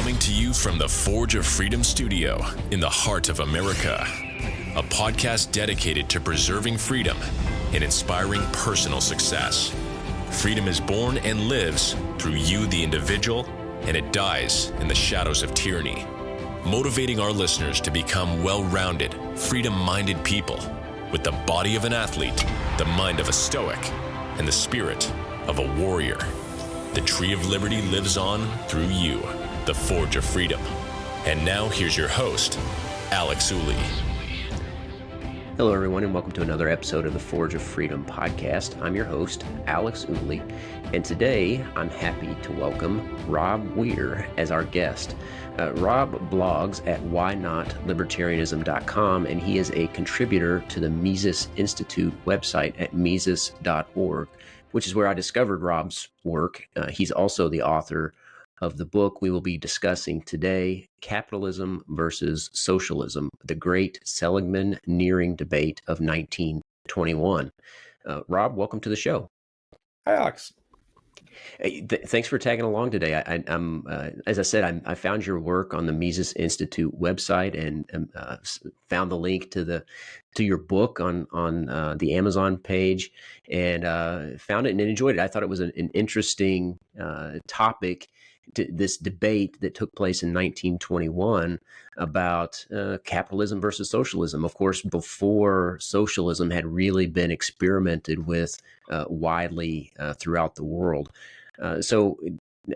Coming to you from the Forge of Freedom studio in the heart of America. A podcast dedicated to preserving freedom and inspiring personal success. Freedom is born and lives through you, the individual, and it dies in the shadows of tyranny. Motivating our listeners to become well-rounded, freedom-minded people with the body of an athlete, the mind of a stoic, and the spirit of a warrior. The tree of liberty lives on through you, the Forge of Freedom. And now here's your host, Alex Ooley. Hello, everyone, and welcome to another episode of the Forge of Freedom podcast. I'm your host, Alex Ooley, and today I'm happy to welcome Rob Weir as our guest. Rob blogs at whynotlibertarianism.com, and he is a contributor to the Mises Institute website at mises.org, which is where I discovered Rob's work. He's also the author of the book we will be discussing today, Capitalism versus Socialism, the Great Seligman-Nearing Debate of 1921. Rob, welcome to the show. Hi, Alex. Hey, thanks for tagging along today. I'm as I said, I found your work on the Mises Institute website and found the link to your book on the Amazon page, and found it and enjoyed it. I thought it was an interesting topic. This debate that took place in 1921 about capitalism versus socialism. Of course, before socialism had really been experimented with widely throughout the world. So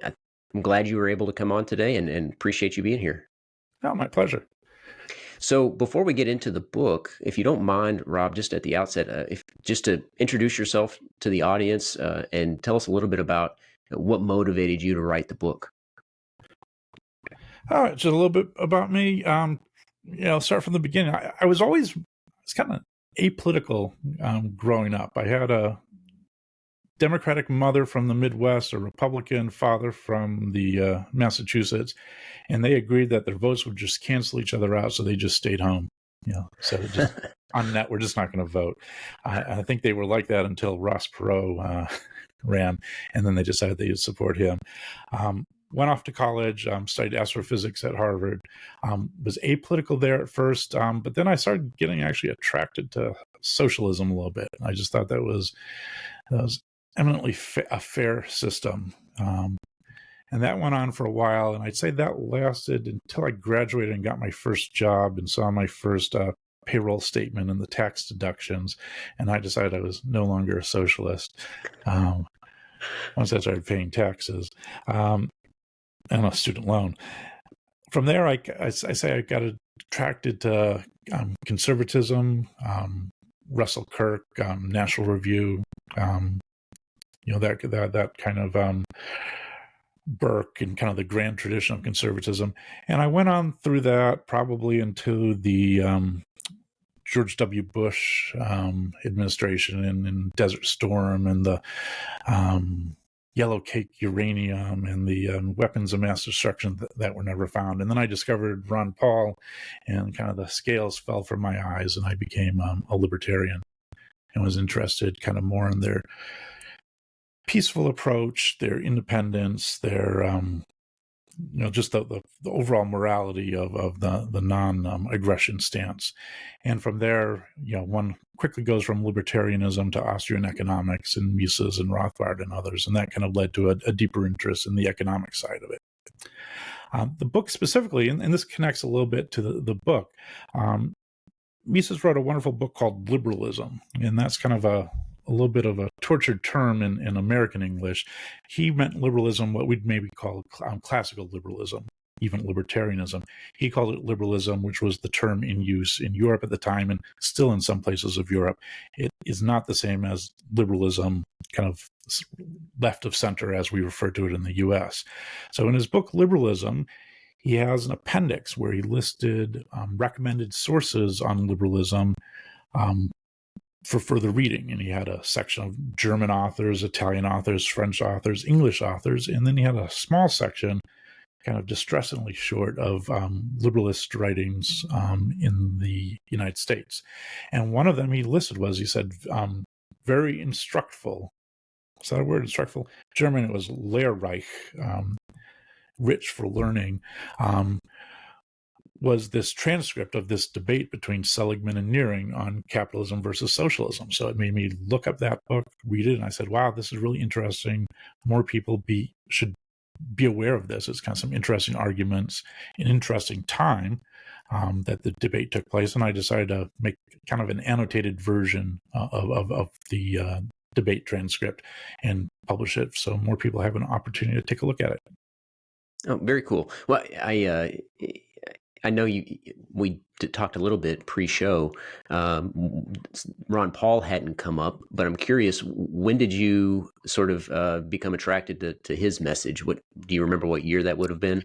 I'm glad you were able to come on today and appreciate you being here. Oh, my pleasure. So before we get into the book, if you don't mind, Rob, just at the outset, just to introduce yourself to the audience and tell us a little bit about what motivated you to write the book. All right, so a little bit about me. Start from the beginning. I was kind of apolitical growing up. I had a Democratic mother from the Midwest, a Republican father from the Massachusetts, and they agreed that their votes would just cancel each other out, so they just stayed home. So just on net, we're just not going to vote. I think they were like that until Ross Perot ran, and then they decided they would support him. Went off to college, studied astrophysics at Harvard, was apolitical there at first, but then I started getting actually attracted to socialism a little bit. I just thought that was eminently a fair system. And that went on for a while, and I'd say that lasted until I graduated and got my first job and saw my first payroll statement and the tax deductions, and I decided I was no longer a socialist once I started paying taxes and a student loan. From there, I say I got attracted to conservatism, Russell Kirk, National Review, that kind of Burke and kind of the grand tradition of conservatism. And I went on through that probably into the George W. Bush administration and Desert Storm and the yellow cake uranium and the weapons of mass destruction that were never found. And then I discovered Ron Paul, and kind of the scales fell from my eyes, and I became a libertarian and was interested kind of more in their peaceful approach, their independence, their just the overall morality of the non-aggression stance. And from there, one quickly goes from libertarianism to Austrian economics and Mises and Rothbard and others, and that kind of led to a deeper interest in the economic side of it. The book specifically, and this connects a little bit to the book, Mises wrote a wonderful book called Liberalism, and that's kind of a little bit of a tortured term in American English. He meant liberalism, what we'd maybe call classical liberalism, even libertarianism. He called it liberalism, which was the term in use in Europe at the time and still in some places of Europe. It is not the same as liberalism, kind of left of center as we refer to it in the US. So in his book, Liberalism, he has an appendix where he listed recommended sources on liberalism for further reading. And he had a section of German authors, Italian authors, French authors, English authors, and then he had a small section, kind of distressingly short, of liberalist writings in the United States. And one of them he listed was, he said, very instructful. Is that a word, instructful? German, it was Lehrreich, rich for learning, was this transcript of this debate between Seligman and Nearing on capitalism versus socialism. So it made me look up that book, read it, and I said, wow, this is really interesting. More people should be aware of this. It's kind of some interesting arguments, an interesting time that the debate took place, and I decided to make kind of an annotated version of the debate transcript and publish it so more people have an opportunity to take a look at it. Oh, very cool. Well, I know we talked a little bit pre-show. Ron Paul hadn't come up, but I'm curious, when did you sort of become attracted to his message? What do you remember what year that would have been?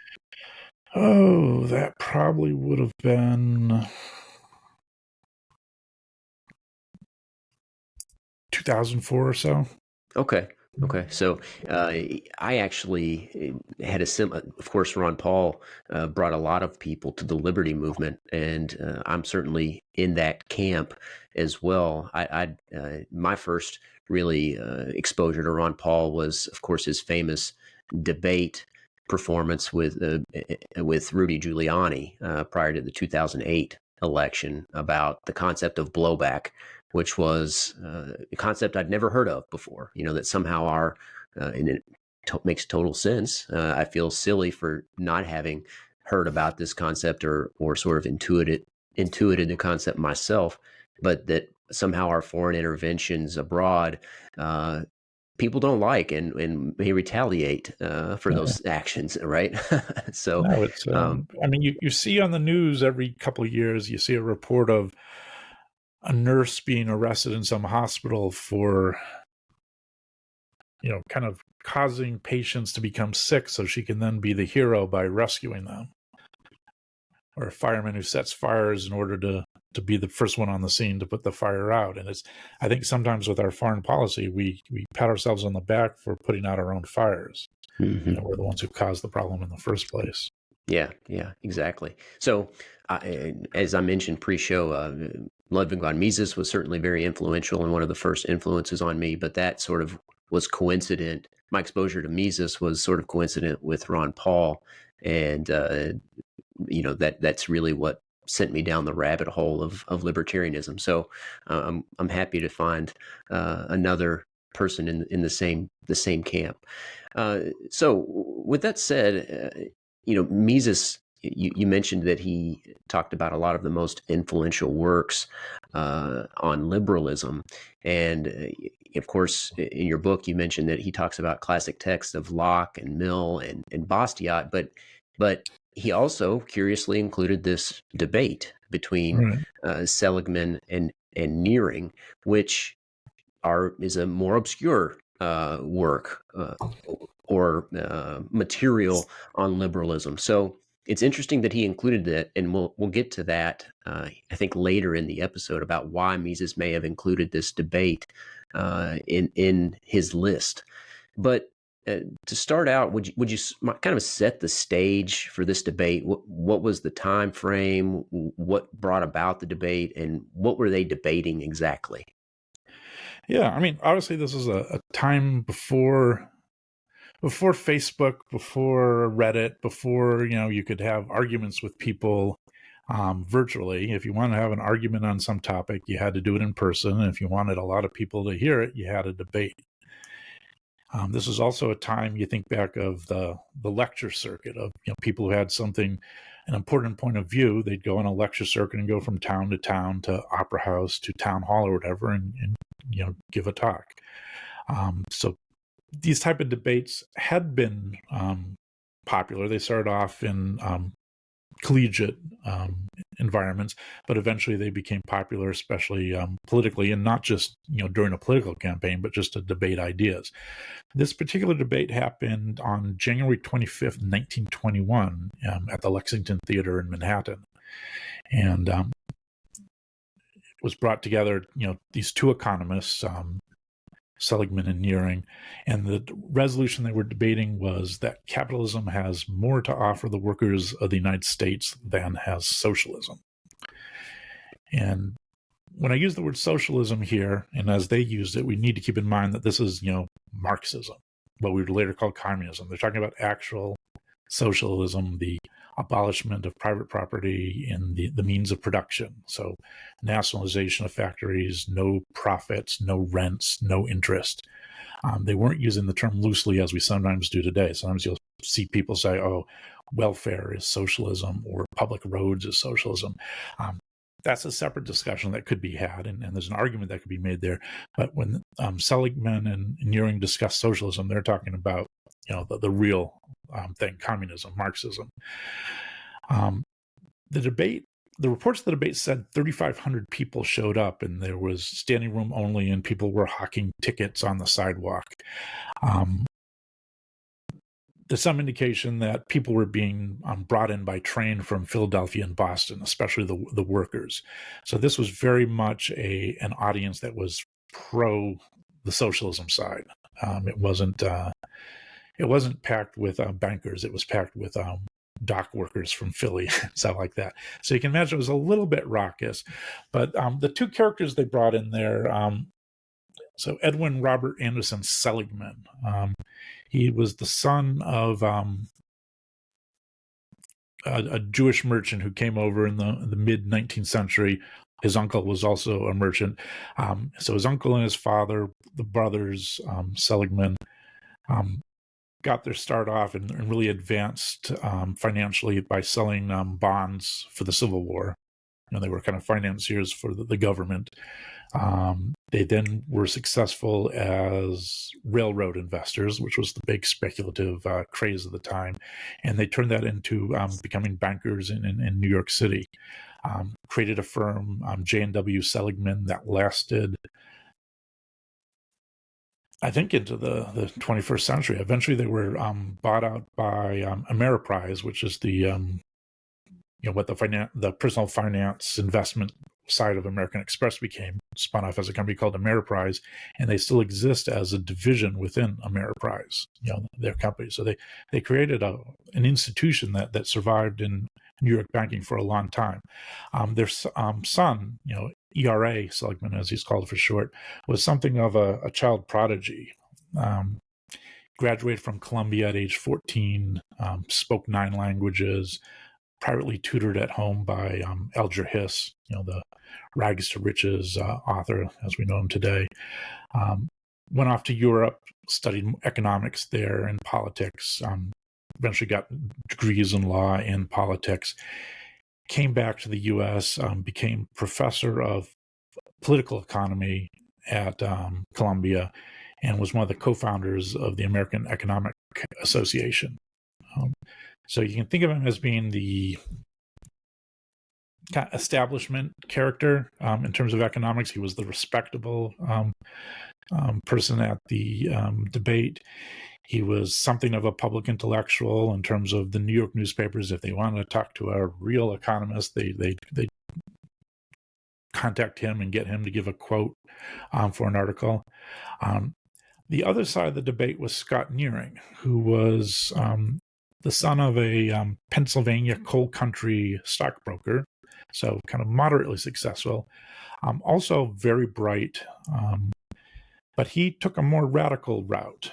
Oh, that probably would have been 2004 or so. Okay. So I actually had of course, Ron Paul brought a lot of people to the liberty movement, and I'm certainly in that camp as well. My first really exposure to Ron Paul was, of course, his famous debate performance with Rudy Giuliani prior to the 2008 election about the concept of blowback, which was a concept I'd never heard of before, that somehow and it makes total sense. I feel silly for not having heard about this concept or sort of intuited the concept myself, but that somehow our foreign interventions abroad, people don't like and may retaliate for those actions, right? So, no, it's. I mean, you see on the news every couple of years, you see a report of a nurse being arrested in some hospital for, kind of causing patients to become sick so she can then be the hero by rescuing them. Or a fireman who sets fires in order to be the first one on the scene to put the fire out. And I think sometimes with our foreign policy, we pat ourselves on the back for putting out our own fires. Mm-hmm. We're the ones who caused the problem in the first place. Yeah, exactly. So, as I mentioned pre-show, Ludwig von Mises was certainly very influential and one of the first influences on me, but that sort of was coincident. My exposure to Mises was sort of coincident with Ron Paul, and that's really what sent me down the rabbit hole of libertarianism. So I'm happy to find another person in the same camp. So with that said, Mises, you mentioned that he talked about a lot of the most influential works on liberalism. And of course, in your book, you mentioned that he talks about classic texts of Locke and Mill and Bastiat, but he also curiously included this debate between Seligman and Nearing, which is a more obscure work or material on liberalism. So it's interesting that he included that, and we'll get to that I think later in the episode about why Mises may have included this debate in his list. But to start out, would you kind of set the stage for this debate? What was the time frame? What brought about the debate, and what were they debating exactly? Yeah, I mean, obviously, this is a time before Facebook, before Reddit, before you could have arguments with people virtually. If you want to have an argument on some topic, you had to do it in person, and if you wanted a lot of people to hear it, you had a debate. This is also a time, you think back of the lecture circuit of people who had an important point of view. They'd go on a lecture circuit and go from town to opera house to town hall or whatever, and give a talk. So these type of debates had been popular. They started off in collegiate environments, but eventually they became popular, especially politically, and not just during a political campaign, but just to debate ideas. This particular debate happened on January 25th, 1921, at the Lexington Theater in Manhattan, and it was brought together. These two economists, Seligman and Nearing, and the resolution they were debating was that capitalism has more to offer the workers of the United States than has socialism. And when I use the word socialism here, and as they used it, we need to keep in mind that this is, Marxism, what we would later call communism. They're talking about actual socialism, the abolishment of private property in the means of production. So nationalization of factories, no profits, no rents, no interest. They weren't using the term loosely as we sometimes do today. Sometimes you'll see people say, oh, welfare is socialism or public roads is socialism. That's a separate discussion that could be had, and there's an argument that could be made there. But when Seligman and Nearing discuss socialism, they're talking about the real thing, communism, Marxism. The reports of the debate said 3,500 people showed up, and there was standing room only, and people were hawking tickets on the sidewalk. There's some indication that people were being brought in by train from Philadelphia and Boston, especially the workers. So this was very much an audience that was pro the socialism side. It wasn't packed with bankers. It was packed with dock workers from Philly, stuff like that. So you can imagine it was a little bit raucous. But the two characters they brought in there, so Edwin Robert Anderson Seligman, he was the son of a Jewish merchant who came over in the mid-19th century. His uncle was also a merchant. So his uncle and his father, the brothers Seligman, got their start off and really advanced financially by selling bonds for the Civil War. They were kind of financiers for the government. They then were successful as railroad investors, which was the big speculative craze of the time. And they turned that into becoming bankers in New York City. Created a firm, J&W Seligman, that lasted, I think, into the 21st century. Eventually, they were bought out by Ameriprise, which is the what the personal finance investment side of American Express became, spun off as a company called Ameriprise, and they still exist as a division within Ameriprise, their company. So they created an institution that survived in New York banking for a long time. Their son, ERA Seligman, as he's called for short, was something of a child prodigy. Graduated from Columbia at age 14, spoke 9 languages, privately tutored at home by Alger Hiss, the Rags to Riches author as we know him today. Went off to Europe, studied economics there and politics, eventually got degrees in law and politics, came back to the U.S., became professor of political economy at Columbia, and was one of the co-founders of the American Economic Association. So you can think of him as being the kind of establishment character in terms of economics. He was the respectable person at the debate. He was something of a public intellectual in terms of the New York newspapers. If they wanted to talk to a real economist, they contact him and get him to give a quote for an article. The other side of the debate was Scott Nearing, who was the son of a Pennsylvania coal country stockbroker, so kind of moderately successful, also very bright, but he took a more radical route.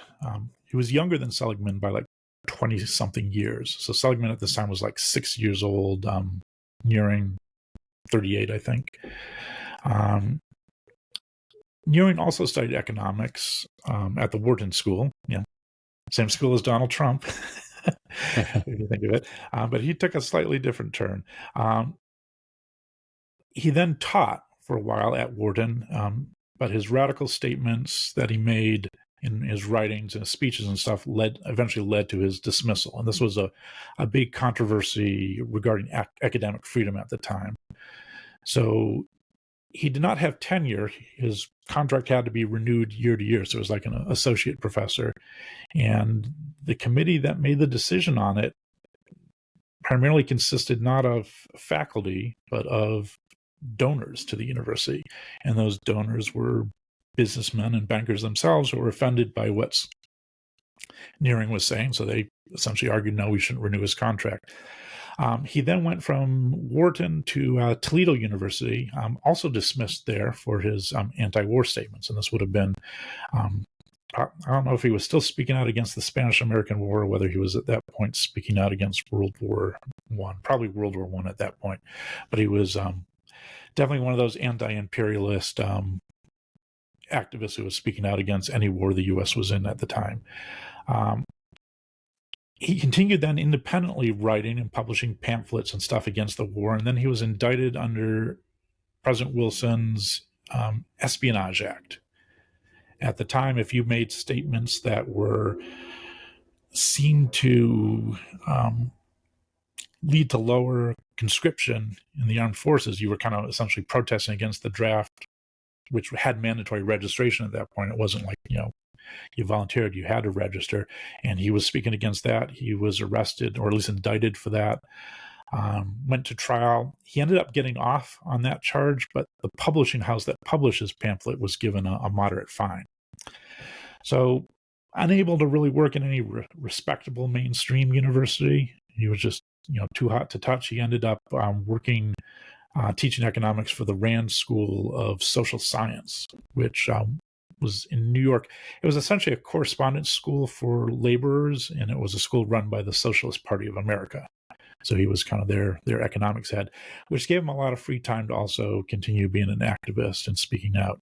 He was younger than Seligman by like 20-something years. So Seligman at this time was like 6 years old, Nearing 38, I think. Nearing also studied economics at the Wharton School, same school as Donald Trump, if you think of it. But he took a slightly different turn. He then taught for a while at Wharton, but his radical statements that he made in his writings and his speeches and stuff eventually led to his dismissal. And this was a big controversy regarding academic freedom at the time. So he did not have tenure. His contract had to be renewed year to year. So it was like an associate professor. And the committee that made the decision on it primarily consisted not of faculty, but of donors to the university. And those donors were businessmen and bankers themselves who were offended by what Nearing was saying. So they essentially argued, no, we shouldn't renew his contract. He then went from Wharton to Toledo University, also dismissed there for his anti-war statements. And this would have been I don't know if he was still speaking out against the Spanish-American War, or whether he was at that point speaking out against World War I, probably World War I at that point. But he was definitely one of those anti-imperialist activists who was speaking out against any war the U.S. was in at the time. He continued then independently writing and publishing pamphlets and stuff against the war, and then he was indicted under President Wilson's Espionage Act. At the time, if you made statements that were seen to lead to lower conscription in the armed forces, you were kind of essentially protesting against the draft, which had mandatory registration at that point. It wasn't like, you volunteered, you had to register. And he was speaking against that. He was arrested, or at least indicted for that. Went to trial. He ended up getting off on that charge, but the publishing house that published his pamphlet was given a moderate fine. So, unable to really work in any respectable mainstream university, he was just too hot to touch. He ended up working, teaching economics for the Rand School of Social Science, which was in New York. It was essentially a correspondence school for laborers, and it was a school run by the Socialist Party of America. So he was kind of their economics head, which gave him a lot of free time to also continue being an activist and speaking out.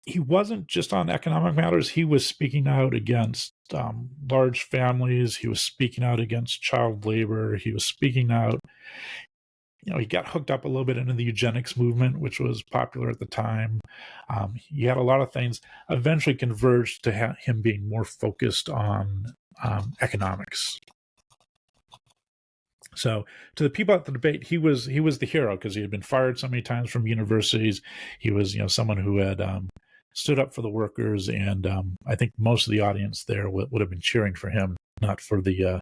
He wasn't just on economic matters. He was speaking out against large families. He was speaking out against child labor. He was speaking out. He got hooked up a little bit into the eugenics movement, which was popular at the time. He had a lot of things eventually converged to him being more focused on economics. So to the people at the debate, he was the hero because he had been fired so many times from universities. He was someone who had stood up for the workers, and I think most of the audience there would have been cheering for him, not for the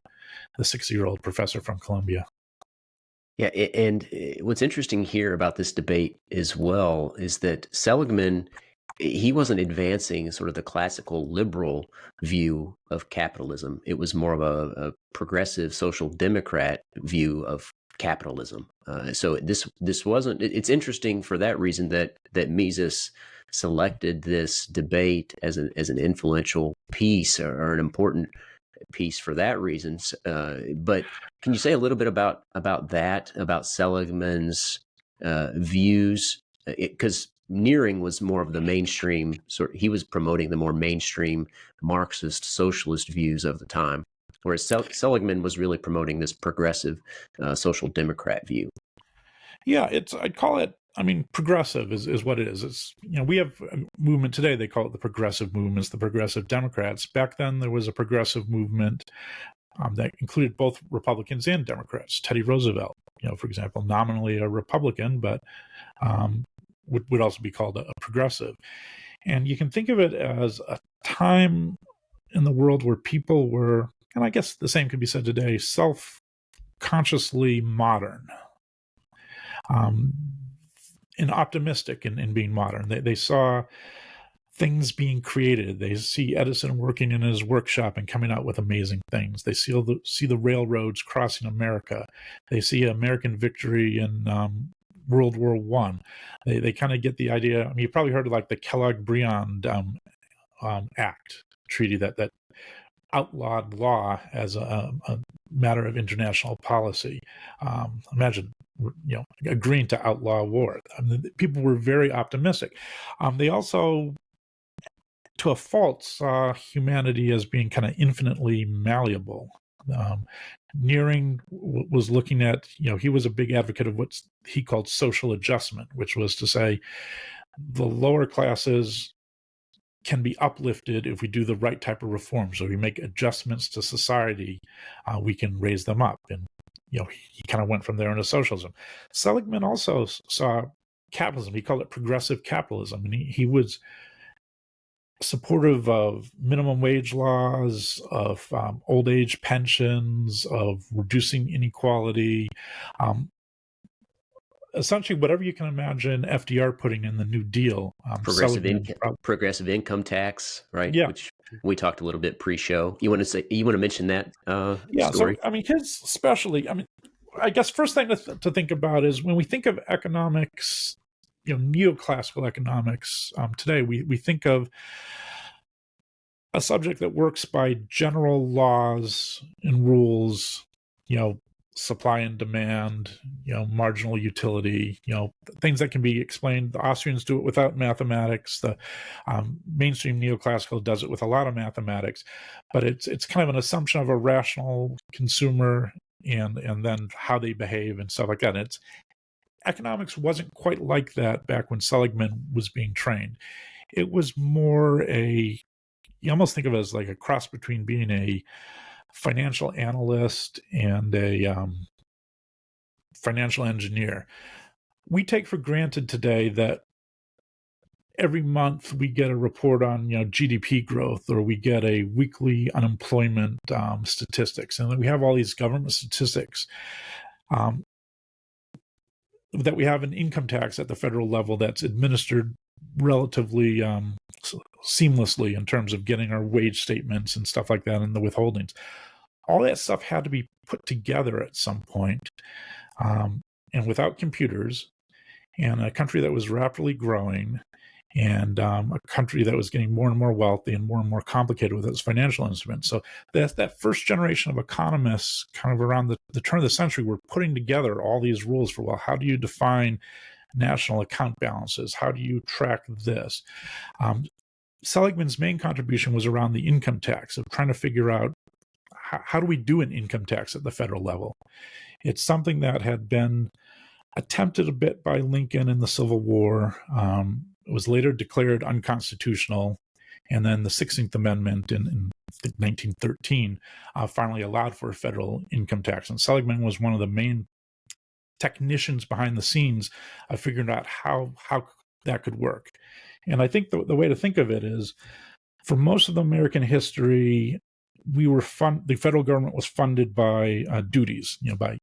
60-year-old professor from Columbia. Yeah, and what's interesting here about this debate as well is that Seligman, he wasn't advancing sort of the classical liberal view of capitalism. It was more of a progressive social democrat view of capitalism. So this wasn't. It's interesting for that reason that Mises selected this debate as an influential piece or an important piece for that reason. But can you say a little bit about that, about Seligman's views? Because Nearing was more of the mainstream he was promoting the more mainstream Marxist socialist views of the time, whereas Seligman was really promoting this progressive social democrat view. Yeah, I'd call it, progressive is what it is. It's, we have a movement today, they call it the progressive movements, the progressive Democrats. Back then, there was a progressive movement that included both Republicans and Democrats. Teddy Roosevelt, for example, nominally a Republican, but would also be called a progressive. And you can think of it as a time in the world where people were, and I guess the same could be said today, self-consciously modern. And optimistic in being modern. They saw things being created. They see Edison working in his workshop and coming out with amazing things. They see the railroads crossing America. They see American victory in World War I. They kind of get the idea. You probably heard of like the Kellogg-Briand Act treaty that outlawed law as a matter of international policy. Imagine, agreeing to outlaw war. People were very optimistic. They also, to a fault, saw humanity as being kind of infinitely malleable. Nearing was looking at, he was a big advocate of what he called social adjustment, which was to say the lower classes can be uplifted if we do the right type of reforms. So we make adjustments to society, we can raise them up. And, he kind of went from there into socialism. Seligman also saw capitalism. He called it progressive capitalism. And he was supportive of minimum wage laws, of old age pensions, of reducing inequality. Essentially, whatever you can imagine FDR putting in the New Deal. Progressive income tax, right? Yeah. Which we talked a little bit pre-show. You want to mention that story? So, his especially, I guess first thing to think about is when we think of economics neoclassical economics today, we think of a subject that works by general laws and rules, supply and demand, marginal utility, things that can be explained. The Austrians do it without mathematics. The mainstream neoclassical does it with a lot of mathematics, but it's kind of an assumption of a rational consumer and then how they behave and stuff like that. And economics wasn't quite like that back when Seligman was being trained. It was more you almost think of it as like a cross between being a financial analyst and a financial engineer. We take for granted today that every month we get a report on GDP growth, or we get a weekly unemployment statistics, and then we have all these government statistics. That we have an income tax at the federal level that's administered relatively seamlessly in terms of getting our wage statements and stuff like that and the withholdings. All that stuff had to be put together at some point, and without computers, and a country that was rapidly growing, and a country that was getting more and more wealthy and more complicated with its financial instruments. So that first generation of economists, kind of around the turn of the century, were putting together all these rules for, well, how do you define national account balances? How do you track this? Seligman's main contribution was around the income tax, of trying to figure out how do we do an income tax at the federal level. It's something that had been attempted a bit by Lincoln in the Civil War. It was later declared unconstitutional, and then the 16th Amendment in 1913 finally allowed for a federal income tax. And Seligman was one of the main technicians behind the scenes of figuring out how that could work. And I think the way to think of it is, for most of the American history, the federal government was funded by duties, by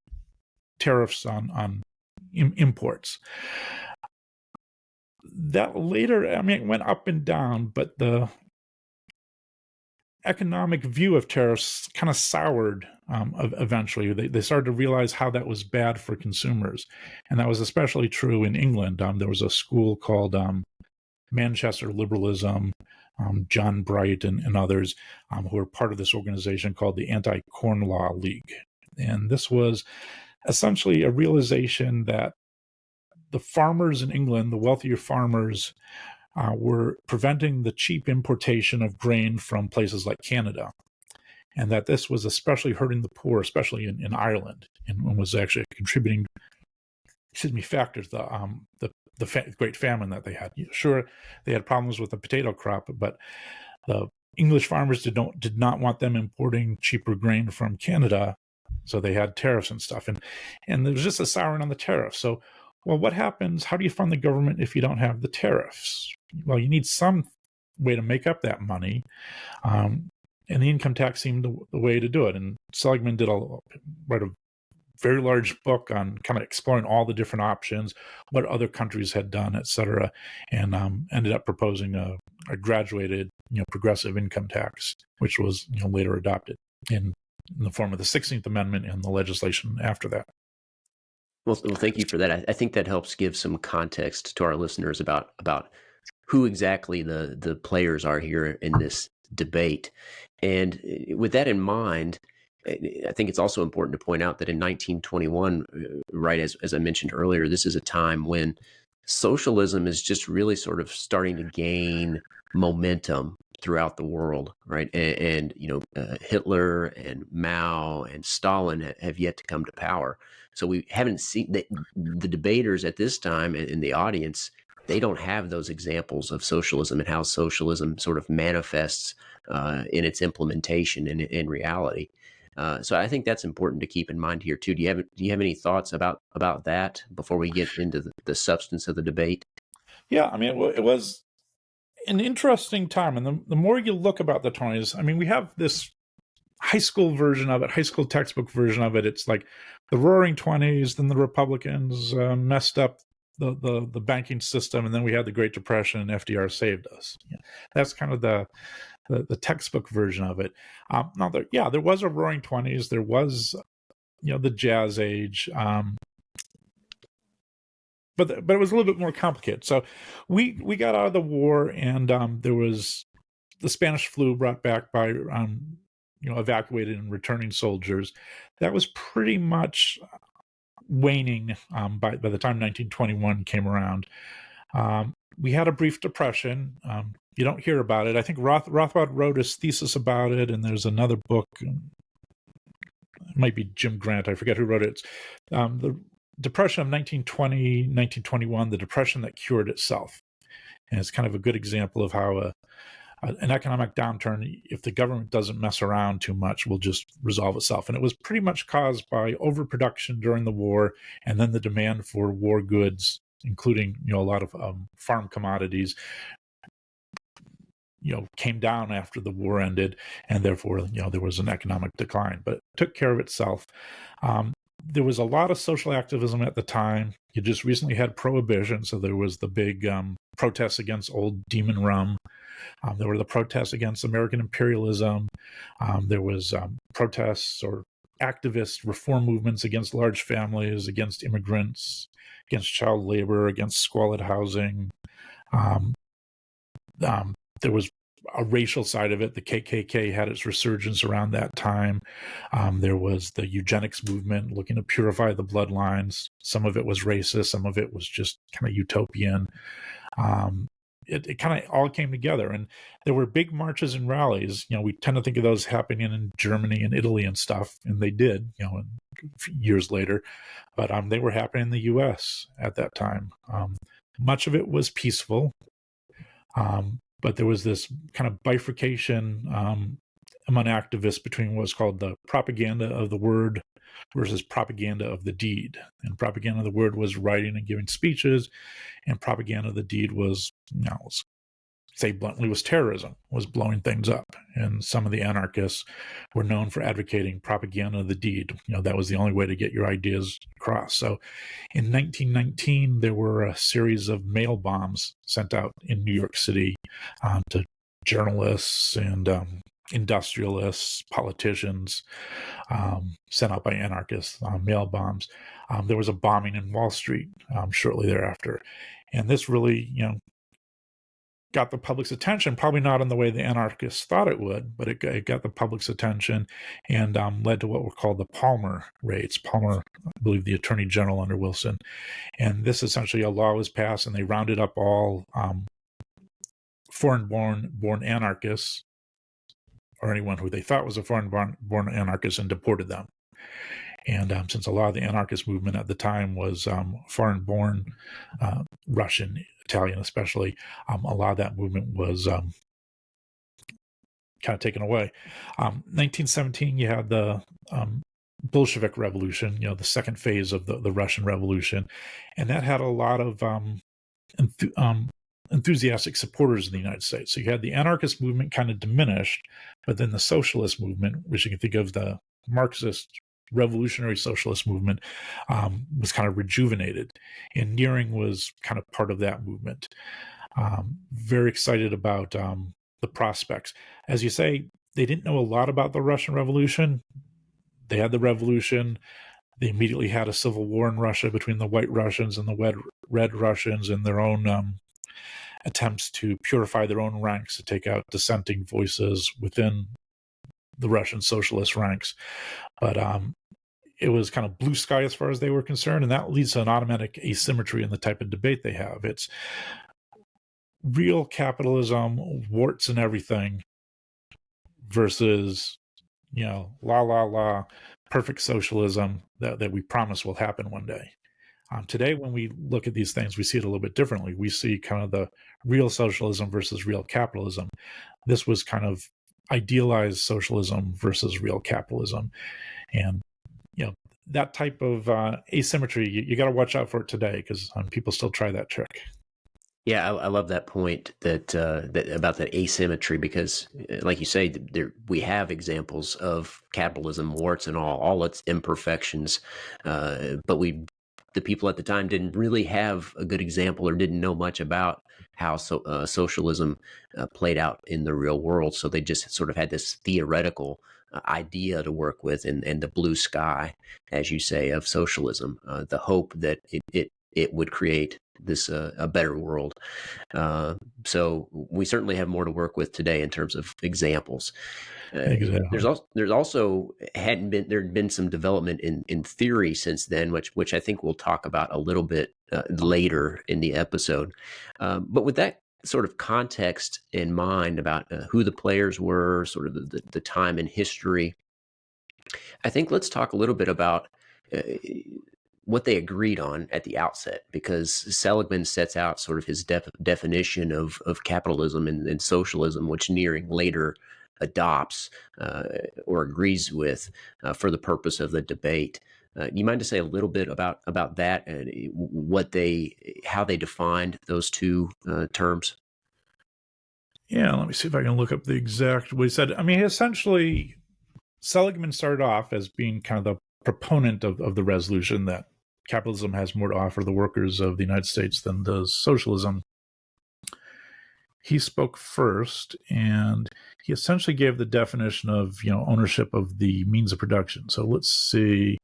tariffs on imports. That later, it went up and down, but the economic view of tariffs kind of soured eventually. They started to realize how that was bad for consumers. And that was especially true in England. There was a school called Manchester Liberalism, John Bright and others who were part of this organization called the Anti-Corn Law League. And this was essentially a realization that the farmers in England, the wealthier farmers, were preventing the cheap importation of grain from places like Canada, and that this was especially hurting the poor, especially in Ireland, and was actually a contributing factor to the Great Famine that they had. Sure, they had problems with the potato crop, but the English farmers did not want them importing cheaper grain from Canada, so they had tariffs and stuff, and there was just a souring on the tariffs. So, well, what happens? How do you fund the government if you don't have the tariffs? Well, you need some way to make up that money, and the income tax seemed the way to do it. And Seligman wrote a very large book on kind of exploring all the different options, what other countries had done, et cetera, and ended up proposing a graduated, progressive income tax, which was later adopted in the form of the 16th Amendment and the legislation after that. Well, thank you for that. I think that helps give some context to our listeners about who exactly the players are here in this debate. And with that in mind, I think it's also important to point out that in 1921, right, as I mentioned earlier, this is a time when socialism is just really sort of starting to gain momentum throughout the world, right? And Hitler and Mao and Stalin have yet to come to power. So we haven't seen the debaters at this time in the audience. They don't have those examples of socialism and how socialism sort of manifests in its implementation in reality. So I think that's important to keep in mind here too. Do you have any thoughts about that before we get into the substance of the debate? Yeah, it was an interesting time, and the more you look about the 20s, we have this high school textbook version of it. It's like the Roaring 20s, then the Republicans messed up the banking system, and then we had the Great Depression, and FDR saved us. That's kind of the textbook version of it. Now, there was a Roaring 20s. There was, the Jazz Age. but it was a little bit more complicated. So we got out of the war, and there was the Spanish flu brought back by evacuated and returning soldiers. That was pretty much waning by the time 1921 came around. We had a brief depression. You don't hear about it. I think Rothbard wrote his thesis about it, and there's another book. It might be Jim Grant. I forget who wrote it. The Depression of 1920, 1921, the depression that cured itself. And it's kind of a good example of how an economic downturn, if the government doesn't mess around too much, will just resolve itself. And it was pretty much caused by overproduction during the war, and then the demand for war goods, including a lot of farm commodities, came down after the war ended, and therefore there was an economic decline. But it took care of itself. There was a lot of social activism at the time. You just recently had Prohibition, so there was the big protests against old demon rum. There were the protests against American imperialism. There was protests or activist reform movements against large families, against immigrants, against child labor, against squalid housing. There was a racial side of it. The KKK had its resurgence around that time. There was the eugenics movement looking to purify the bloodlines. Some of it was racist. Some of it was just kind of utopian. It kind of all came together, and there were big marches and rallies. We tend to think of those happening in Germany and Italy and stuff, and they did, years later, but they were happening in the U.S. at that time. Much of it was peaceful, but there was this kind of bifurcation among activists between what's called the propaganda of the word versus propaganda of the deed. And propaganda of the word was writing and giving speeches, and propaganda of the deed was, say bluntly, was terrorism, was blowing things up. And some of the anarchists were known for advocating propaganda of the deed. That was the only way to get your ideas across. So in 1919, there were a series of mail bombs sent out in New York City to journalists and industrialists, politicians, sent out by anarchists, mail bombs. There was a bombing in Wall Street shortly thereafter. And this really, got the public's attention, probably not in the way the anarchists thought it would, but it got the public's attention and led to what were called the Palmer raids. Palmer, I believe, the Attorney General under Wilson. And this essentially, a law was passed, and they rounded up all foreign-born anarchists, or anyone who they thought was a foreign-born anarchist, and deported them. And since a lot of the anarchist movement at the time was foreign-born, Russian, Italian especially, a lot of that movement was kind of taken away. 1917, you had the Bolshevik Revolution, the second phase of the Russian Revolution, and that had a lot of enthusiastic supporters in the United States. So you had the anarchist movement kind of diminished, but then the socialist movement, which you can think of the Marxist revolutionary socialist movement, was kind of rejuvenated, and Nearing was kind of part of that movement. Very excited about the prospects. As you say, they didn't know a lot about the Russian Revolution. They had the revolution. They immediately had a civil war in Russia between the White Russians and the Red Russians, and their own attempts to purify their own ranks, to take out dissenting voices within the Russian socialist ranks. But it was kind of blue sky as far as they were concerned, and that leads to an automatic asymmetry in the type of debate they have. It's real capitalism, warts and everything, versus, perfect socialism that we promise will happen one day. Today, when we look at these things, we see it a little bit differently. We see kind of the real socialism versus real capitalism. This was kind of idealized socialism versus real capitalism. And, that type of asymmetry, you got to watch out for it today, because people still try that trick. Yeah, I love that point that about that asymmetry, because, like you say, we have examples of capitalism, warts and all its imperfections, but the people at the time didn't really have a good example, or didn't know much about how socialism played out in the real world. So they just sort of had this theoretical idea to work with, and the blue sky, as you say, of socialism, the hope that it it would create this a better world. So we certainly have more to work with today in terms of examples. Exactly. There's also there'd been some development in theory since then, which I think we'll talk about a little bit later in the episode. But with that sort of context in mind about who the players were, sort of the time in history, I think let's talk a little bit about uh, what they agreed on at the outset, because Seligman sets out sort of his definition of capitalism and socialism, which Nearing later adopts or agrees with for the purpose of the debate. You mind to say a little bit about that and how they defined those two terms? Yeah, let me see if I can look up the exact what he said. I mean, essentially, Seligman started off as being kind of the proponent of the resolution that capitalism has more to offer the workers of the United States than does socialism. He spoke first, and he essentially gave the definition of ownership of the means of production. So let's see.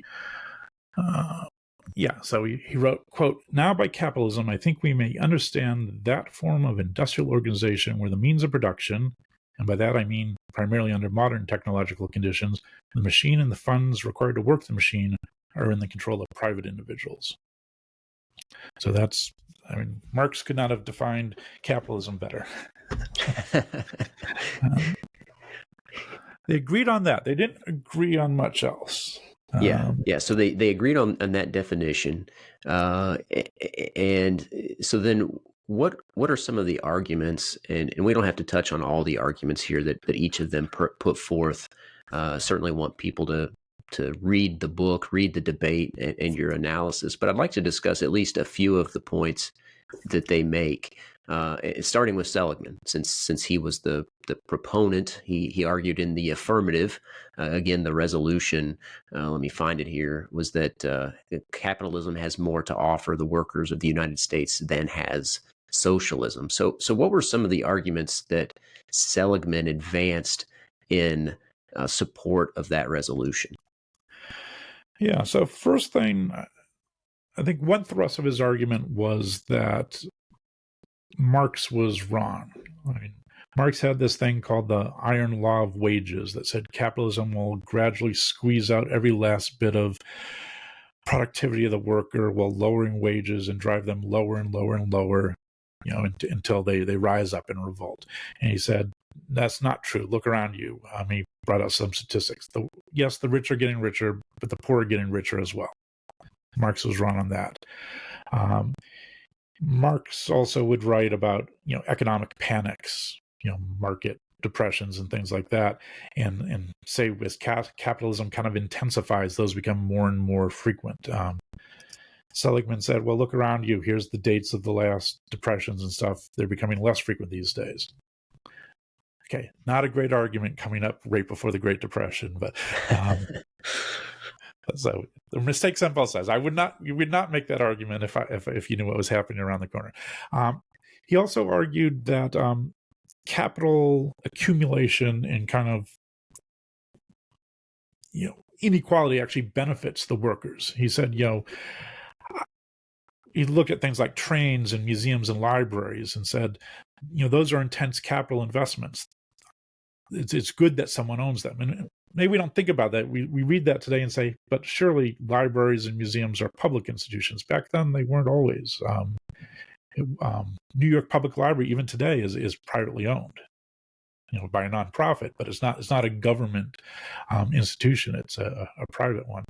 So he wrote, quote, "Now by capitalism, I think we may understand that form of industrial organization where the means of production, and by that I mean primarily under modern technological conditions, the machine and the funds required to work the machine are in the control of private individuals." So Marx could not have defined capitalism better. They agreed on that. They didn't agree on much else. So they agreed on that definition, and so then what are some of the arguments? And we don't have to touch on all the arguments here that each of them put forth. Certainly want people to read the book, read the debate, and your analysis. But I'd like to discuss at least a few of the points that they make. Starting with Seligman, since he was the proponent, he argued in the affirmative. Again, the resolution, let me find it here, was that capitalism has more to offer the workers of the United States than has socialism. So what were some of the arguments that Seligman advanced in support of that resolution? Yeah, so first thing, I think one thrust of his argument was that Marx was wrong. I mean, Marx had this thing called the iron law of wages that said capitalism will gradually squeeze out every last bit of productivity of the worker while lowering wages and drive them lower and lower and lower, until they rise up in revolt. And he said, that's not true. Look around you. He brought out some statistics. Yes, the rich are getting richer, but the poor are getting richer as well. Marx was wrong on that. Marx also would write about economic panics, market depressions and things like that, and say as capitalism kind of intensifies, those become more and more frequent. Seligman said, well, look around you. Here's the dates of the last depressions and stuff. They're becoming less frequent these days. Okay, not a great argument coming up right before the Great Depression, but so the mistakes on both sides. You would not make that argument if you knew what was happening around the corner. He also argued that capital accumulation and kind of inequality actually benefits the workers. He said, you look at things like trains and museums and libraries and said, those are intense capital investments. It's good that someone owns them. And maybe we don't think about that. We read that today and say, but surely libraries and museums are public institutions. Back then, they weren't always. New York Public Library, even today, is privately owned, by a nonprofit, but it's not a government institution. It's a private one.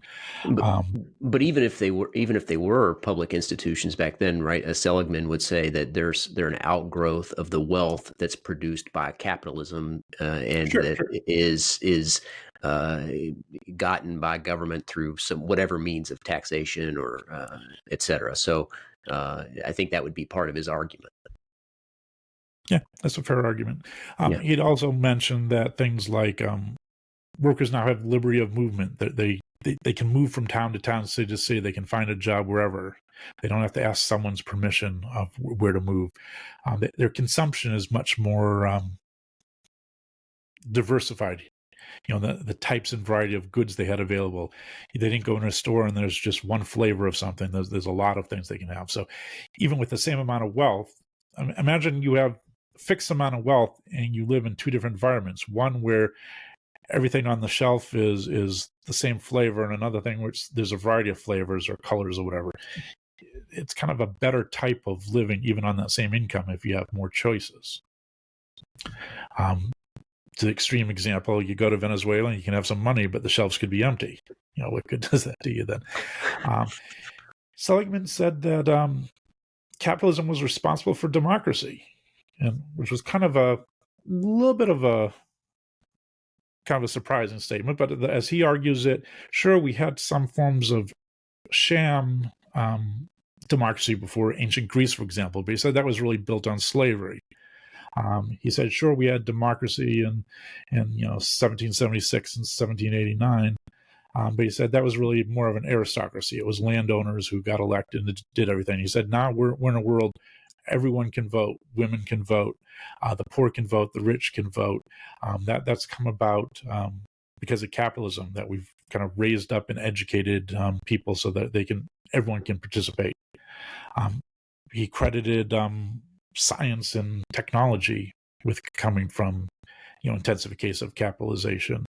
But even if they were public institutions back then, right? As Seligman would say that they're an outgrowth of the wealth that's produced by capitalism, and is gotten by government through whatever means of taxation or et cetera. So I think that would be part of his argument. Yeah, that's a fair argument. He'd also mentioned that things like workers now have liberty of movement, that they can move from town to town, city to city. They can find a job wherever. They don't have to ask someone's permission of where to move. Their consumption is much more diversified. the types and variety of goods they had available. They didn't go in a store and there's just one flavor of something. There's a lot of things they can have. So even with the same amount of wealth, imagine you have a fixed amount of wealth and you live in two different environments. One where everything on the shelf is the same flavor, and another thing which there's a variety of flavors or colors or whatever. It's kind of a better type of living, even on that same income, if you have more choices. To the extreme example, you go to Venezuela and you can have some money, but the shelves could be empty. What good does that do you then? Seligman said that capitalism was responsible for democracy, and which was kind of a little bit of a surprising statement. But as he argues it, sure, we had some forms of sham democracy before ancient Greece, for example, but he said that was really built on slavery. He said, sure, we had democracy in 1776 and 1789, but he said that was really more of an aristocracy. It was landowners who got elected and did everything. He said, now we're in a world everyone can vote, women can vote, the poor can vote, the rich can vote. That's come about because of capitalism, that we've kind of raised up and educated people so that everyone can participate. He credited science and technology with coming from intensification of capitalization.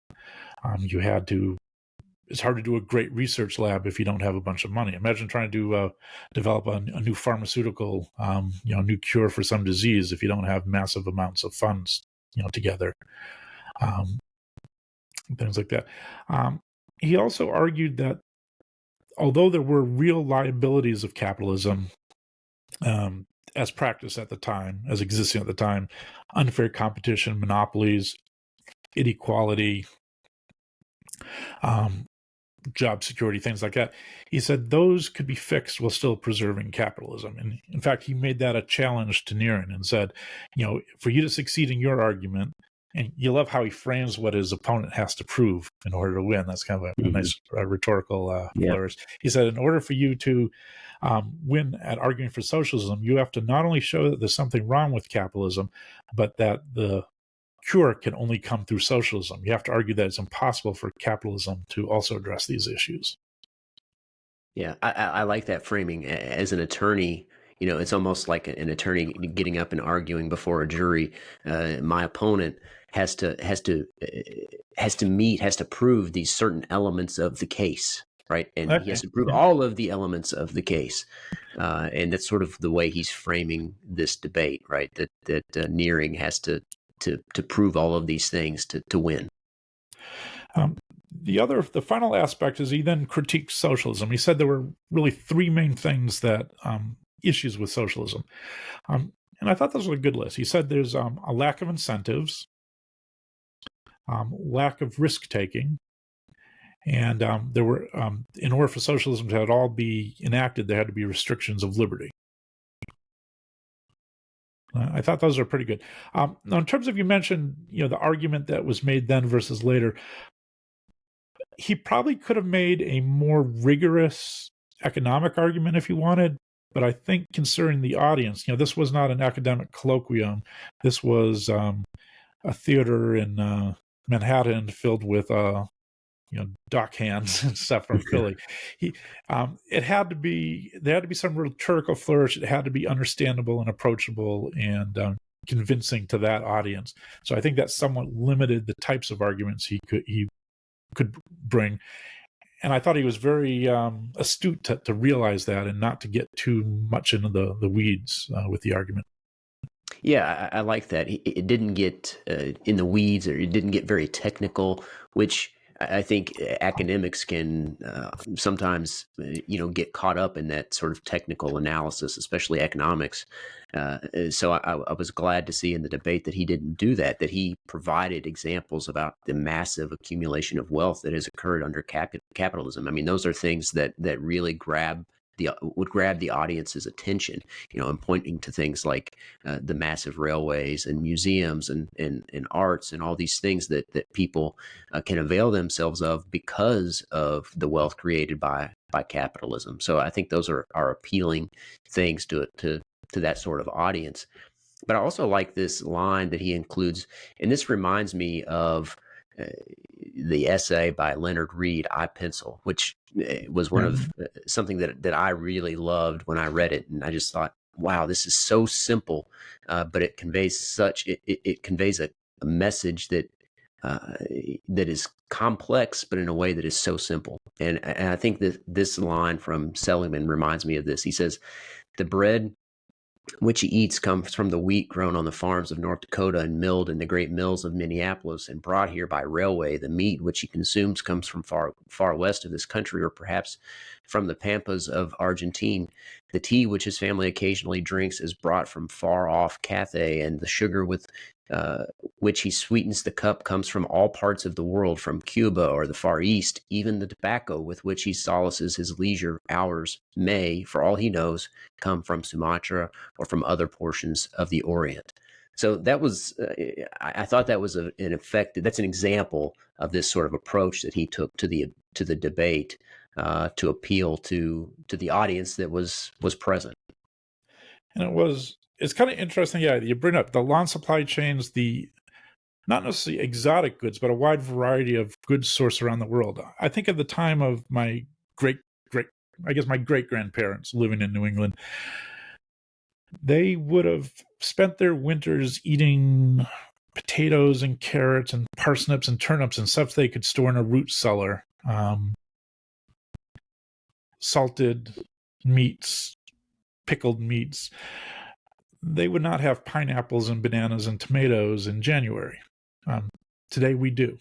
It's hard to do a great research lab if you don't have a bunch of money. Imagine trying to develop a new pharmaceutical, new cure for some disease if you don't have massive amounts of funds together. Things like that. He also argued that although there were real liabilities of capitalism as practiced at the time, as existing at the time, unfair competition, monopolies, inequality, job security, things like that, he said those could be fixed while still preserving capitalism. And in fact, he made that a challenge to Nearing and said, for you to succeed in your argument, and you love how he frames what his opponent has to prove in order to win. That's kind of a nice rhetorical flourish. He said, in order for you to win at arguing for socialism, you have to not only show that there's something wrong with capitalism, but that the cure can only come through socialism. You have to argue that it's impossible for capitalism to also address these issues. Yeah, I like that framing. As an attorney, it's almost like an attorney getting up and arguing before a jury. My opponent has to prove these certain elements of the case, right? And he has to prove all of the elements of the case. And that's sort of the way he's framing this debate, right? That Nearing has to prove all of these things to win. The final aspect is he then critiqued socialism. He said there were really three main things that issues with socialism. And I thought this was a good list. He said there's a lack of incentives, lack of risk-taking, and there were, in order for socialism to all be enacted, there had to be restrictions of liberty. I thought those are pretty good. Now, in terms of, you mentioned, the argument that was made then versus later, he probably could have made a more rigorous economic argument if he wanted, but I think considering the audience, this was not an academic colloquium. This was a theater in Manhattan filled with dock hands and stuff from Philly. There had to be some rhetorical flourish. It had to be understandable and approachable and convincing to that audience. So I think that somewhat limited the types of arguments he could bring. And I thought he was very astute to realize that and not to get too much into the weeds with the argument. Yeah, I like that. It didn't get in the weeds, or it didn't get very technical, which I think academics can sometimes, get caught up in that sort of technical analysis, especially economics. So I was glad to see in the debate that he didn't do that he provided examples about the massive accumulation of wealth that has occurred under capitalism. I mean, those are things that really would grab the audience's attention, and pointing to things like the massive railways and museums and arts and all these things that people can avail themselves of because of the wealth created by capitalism. So I think those are appealing things to that sort of audience. But I also like this line that he includes, and this reminds me of the essay by Leonard Read, I Pencil, which was one of something that I really loved when I read it, and I just thought, wow, this is so simple, but it conveys it conveys a message that that is complex, but in a way that is so simple. And I think that this line from Seligman reminds me of this. He says, "The bread which he eats comes from the wheat grown on the farms of North Dakota and milled in the great mills of Minneapolis and brought here by railway. The meat which he consumes comes from far west of this country, or perhaps from the pampas of Argentine. The tea which his family occasionally drinks is brought from far off Cathay, and the sugar with which he sweetens the cup comes from all parts of the world, from Cuba or the Far East. Even the tobacco with which he solaces his leisure hours may, for all he knows, come from Sumatra or from other portions of the Orient." So that was, I thought that was that's an example of this sort of approach that he took to the debate to appeal to the audience that was present. And it's kind of interesting, you bring up the long supply chains, the not necessarily exotic goods, but a wide variety of goods sourced around the world. I think at the time of my great-grandparents living in New England, they would have spent their winters eating potatoes and carrots and parsnips and turnips and stuff they could store in a root cellar, salted meats, pickled meats. They would not have pineapples and bananas and tomatoes in January. Today we do.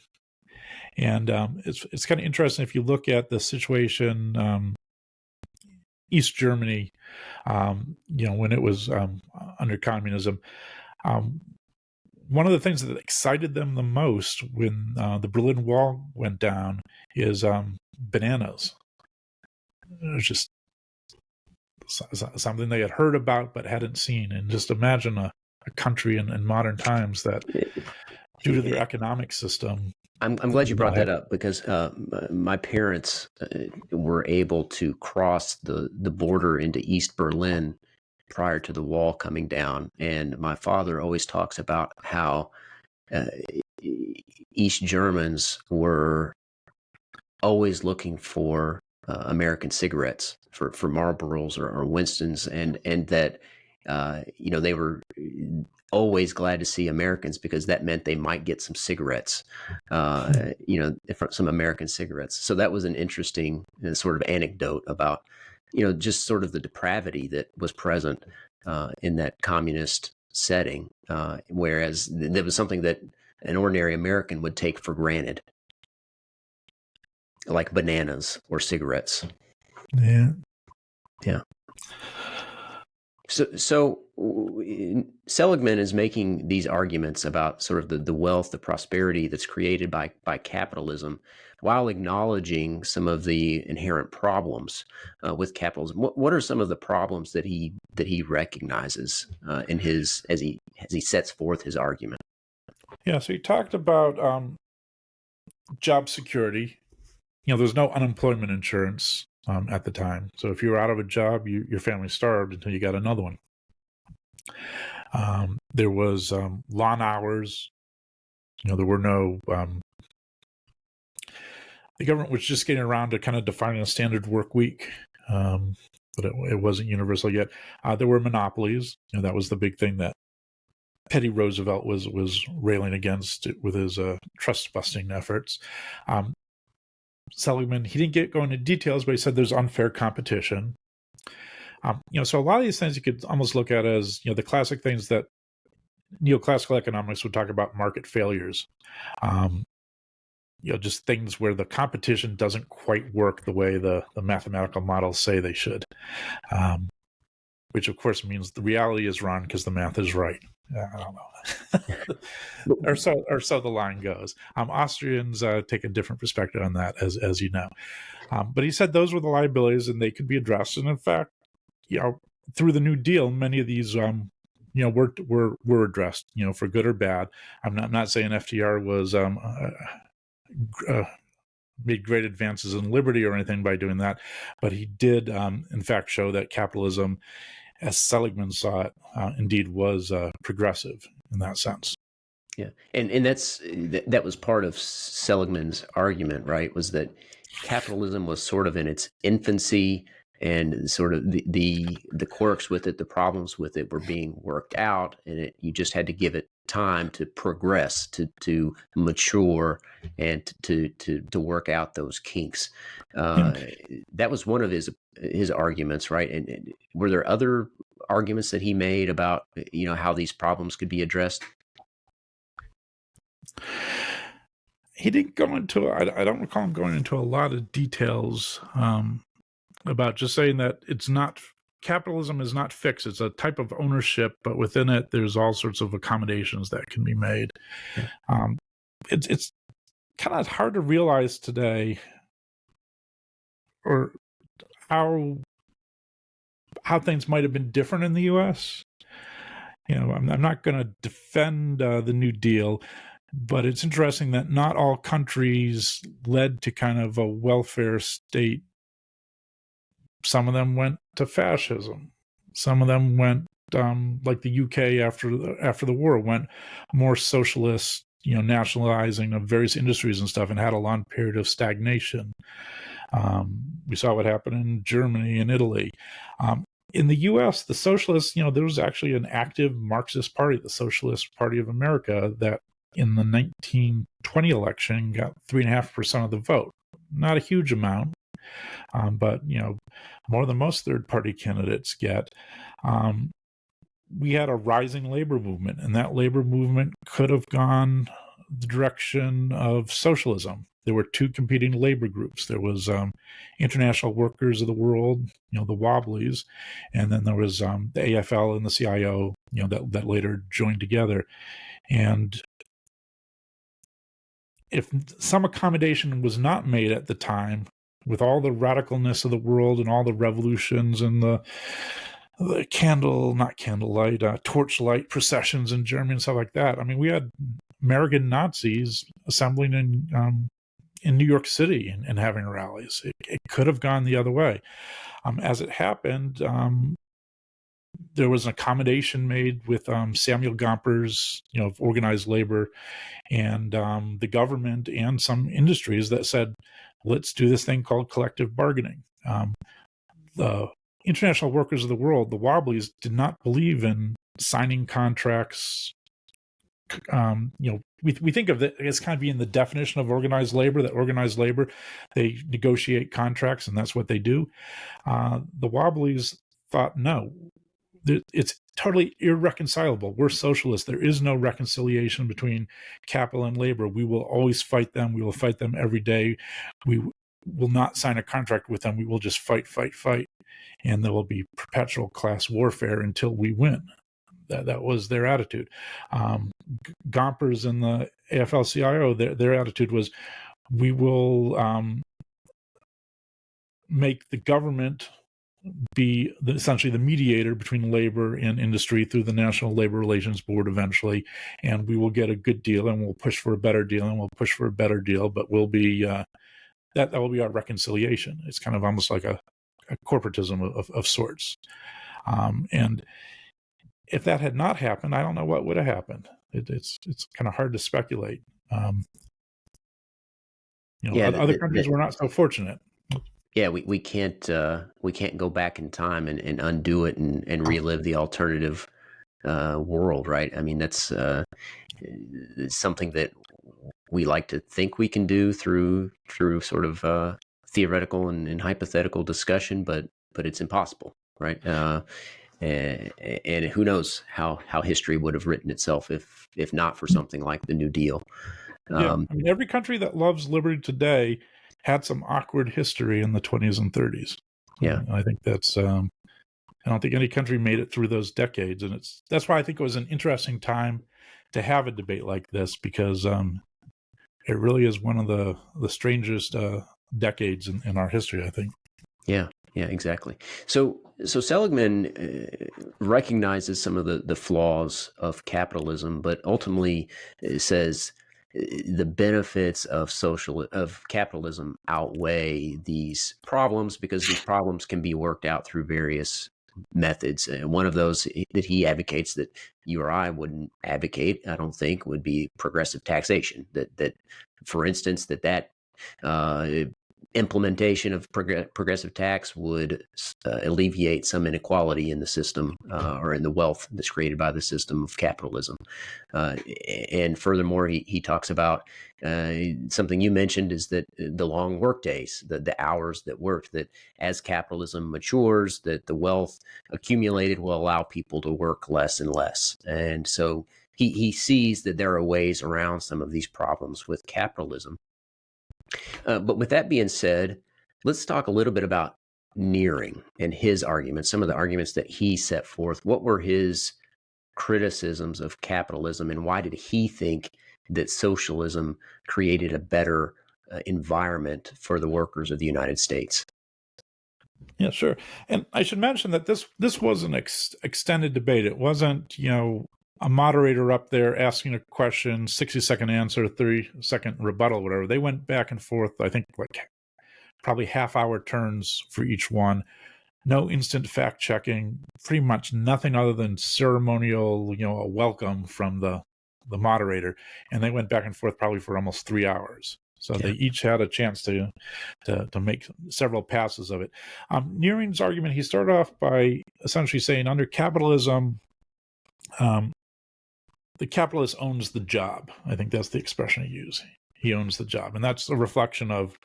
And it's kind of interesting if you look at the situation, East Germany, when it was under communism. One of the things that excited them the most when the Berlin Wall went down is bananas. It was just something they had heard about but hadn't seen. And just imagine a country in modern times that, due to their economic system. I'm glad you brought that up, because my parents were able to cross the border into East Berlin prior to the wall coming down. And my father always talks about how East Germans were always looking for American cigarettes, for Marlboros or Winstons, and that they were always glad to see Americans, because that meant they might get some cigarettes, some American cigarettes. So that was an interesting sort of anecdote about, just sort of the depravity that was present in that communist setting, whereas there was something that an ordinary American would take for granted, like bananas or cigarettes. Yeah. So Seligman is making these arguments about sort of the wealth, the prosperity that's created by capitalism, while acknowledging some of the inherent problems with capitalism. What are some of the problems that he recognizes in as he sets forth his argument? Yeah, so he talked about job security. There's no unemployment insurance at the time. So if you were out of a job, your family starved until you got another one. There was long hours. There were no... the government was just getting around to kind of defining a standard work week, but it wasn't universal yet. There were monopolies. That was the big thing that Teddy Roosevelt was railing against with his trust-busting efforts. Seligman, he didn't go into details, but he said there's unfair competition. So a lot of these things you could almost look at as, the classic things that neoclassical economics would talk about: market failures. Just things where the competition doesn't quite work the way the mathematical models say they should. Which of course means the reality is wrong because the math is right. I don't know. or so the line goes. Austrians take a different perspective on that, as you know. But he said those were the liabilities and they could be addressed. And in fact, through the New Deal, many of these were addressed, for good or bad. I'm not saying FDR was made great advances in liberty or anything by doing that, but he did in fact show that capitalism, as Seligman saw it, indeed was progressive in that sense. Yeah, and that was part of Seligman's argument, right? Was that capitalism was sort of in its infancy, and sort of the quirks with it, the problems with it, were being worked out, and you just had to give it time to progress, to mature, and to work out those kinks. Uh, And that was one of his arguments, right? And were there other arguments that he made about how these problems could be addressed? he didn't go into, I don't recall him going into a lot of details about just saying that capitalism is not fixed. It's a type of ownership, but within it, there's all sorts of accommodations that can be made. It's kind of hard to realize today, or how things might have been different in the U.S. I'm not going to defend the New Deal, but it's interesting that not all countries led to kind of a welfare state. Some of them went to fascism. Some of them went, like the UK after the war, went more socialist, nationalizing of various industries and stuff, and had a long period of stagnation. We saw what happened in Germany and Italy. In the U.S., the socialists, there was actually an active Marxist party, the Socialist Party of America, that in the 1920 election got 3.5% of the vote. Not a huge amount, but more than most third-party candidates get. We had a rising labor movement, and that labor movement could have gone the direction of socialism. There were two competing labor groups. There was International Workers of the World, the Wobblies, and then there was the AFL and the CIO, that later joined together. And if some accommodation was not made at the time, with all the radicalness of the world and all the revolutions and the torchlight processions in Germany and stuff like that. I mean, we had American Nazis assembling in New York City and having rallies. It could have gone the other way. As it happened, there was an accommodation made with Samuel Gomper's, organized labor, and the government and some industries that said, let's do this thing called collective bargaining. The International Workers of the World, the Wobblies, did not believe in signing contracts. We think of it as kind of being the definition of organized labor, that organized labor, they negotiate contracts, and that's what they do. The Wobblies thought, no, it's totally irreconcilable. We're socialists. There is no reconciliation between capital and labor. We will always fight them. We will fight them every day. We will not sign a contract with them. We will just fight. And there will be perpetual class warfare until we win. That was their attitude. Gompers and the AFL-CIO, their attitude was, we will make the government be essentially the mediator between labor and industry through the National Labor Relations Board eventually, and we will get a good deal, and we'll push for a better deal, but we'll be that will be our reconciliation. It's kind of almost like a corporatism of sorts. And if that had not happened, I don't know what would have happened. It's kind of hard to speculate. Other countries were not so fortunate. Yeah, we can't go back in time and undo it and relive the alternative world, right? I mean, that's something that we like to think we can do through sort of theoretical and hypothetical discussion, but it's impossible, right? And who knows how history would have written itself if not for something like the New Deal. I mean, every country that loves liberty today had some awkward history in the 20s and 30s. Yeah, I think that's. I don't think any country made it through those decades, and that's why I think it was an interesting time to have a debate like this, because it really is one of the strangest decades in our history, I think. Yeah, exactly. So Seligman recognizes some of the flaws of capitalism, but ultimately says the benefits of capitalism outweigh these problems, because these problems can be worked out through various methods. One of those that he advocates that you or I wouldn't advocate, I don't think, would be progressive taxation. That for instance, that implementation of progressive tax would alleviate some inequality in the system or in the wealth that's created by the system of capitalism. And furthermore, he talks about something you mentioned is that the long work days, the hours that work, that as capitalism matures, that the wealth accumulated will allow people to work less and less. And so he sees that there are ways around some of these problems with capitalism. But with that being said, let's talk a little bit about Nearing and his arguments, some of the arguments that he set forth. What were his criticisms of capitalism, and why did he think that socialism created a better environment for the workers of the United States? Yeah, sure. And I should mention that this was an extended debate. It wasn't, a moderator up there asking a question, 60-second answer, 30-second rebuttal, whatever. They went back and forth, I think, like probably half-hour turns for each one. No instant fact-checking, pretty much nothing other than ceremonial, a welcome from the moderator. And they went back and forth probably for almost 3 hours. So they each had a chance to make several passes of it. Nearing's argument, he started off by essentially saying under capitalism, the capitalist owns the job. I think that's the expression he used. He owns the job. And that's a reflection of,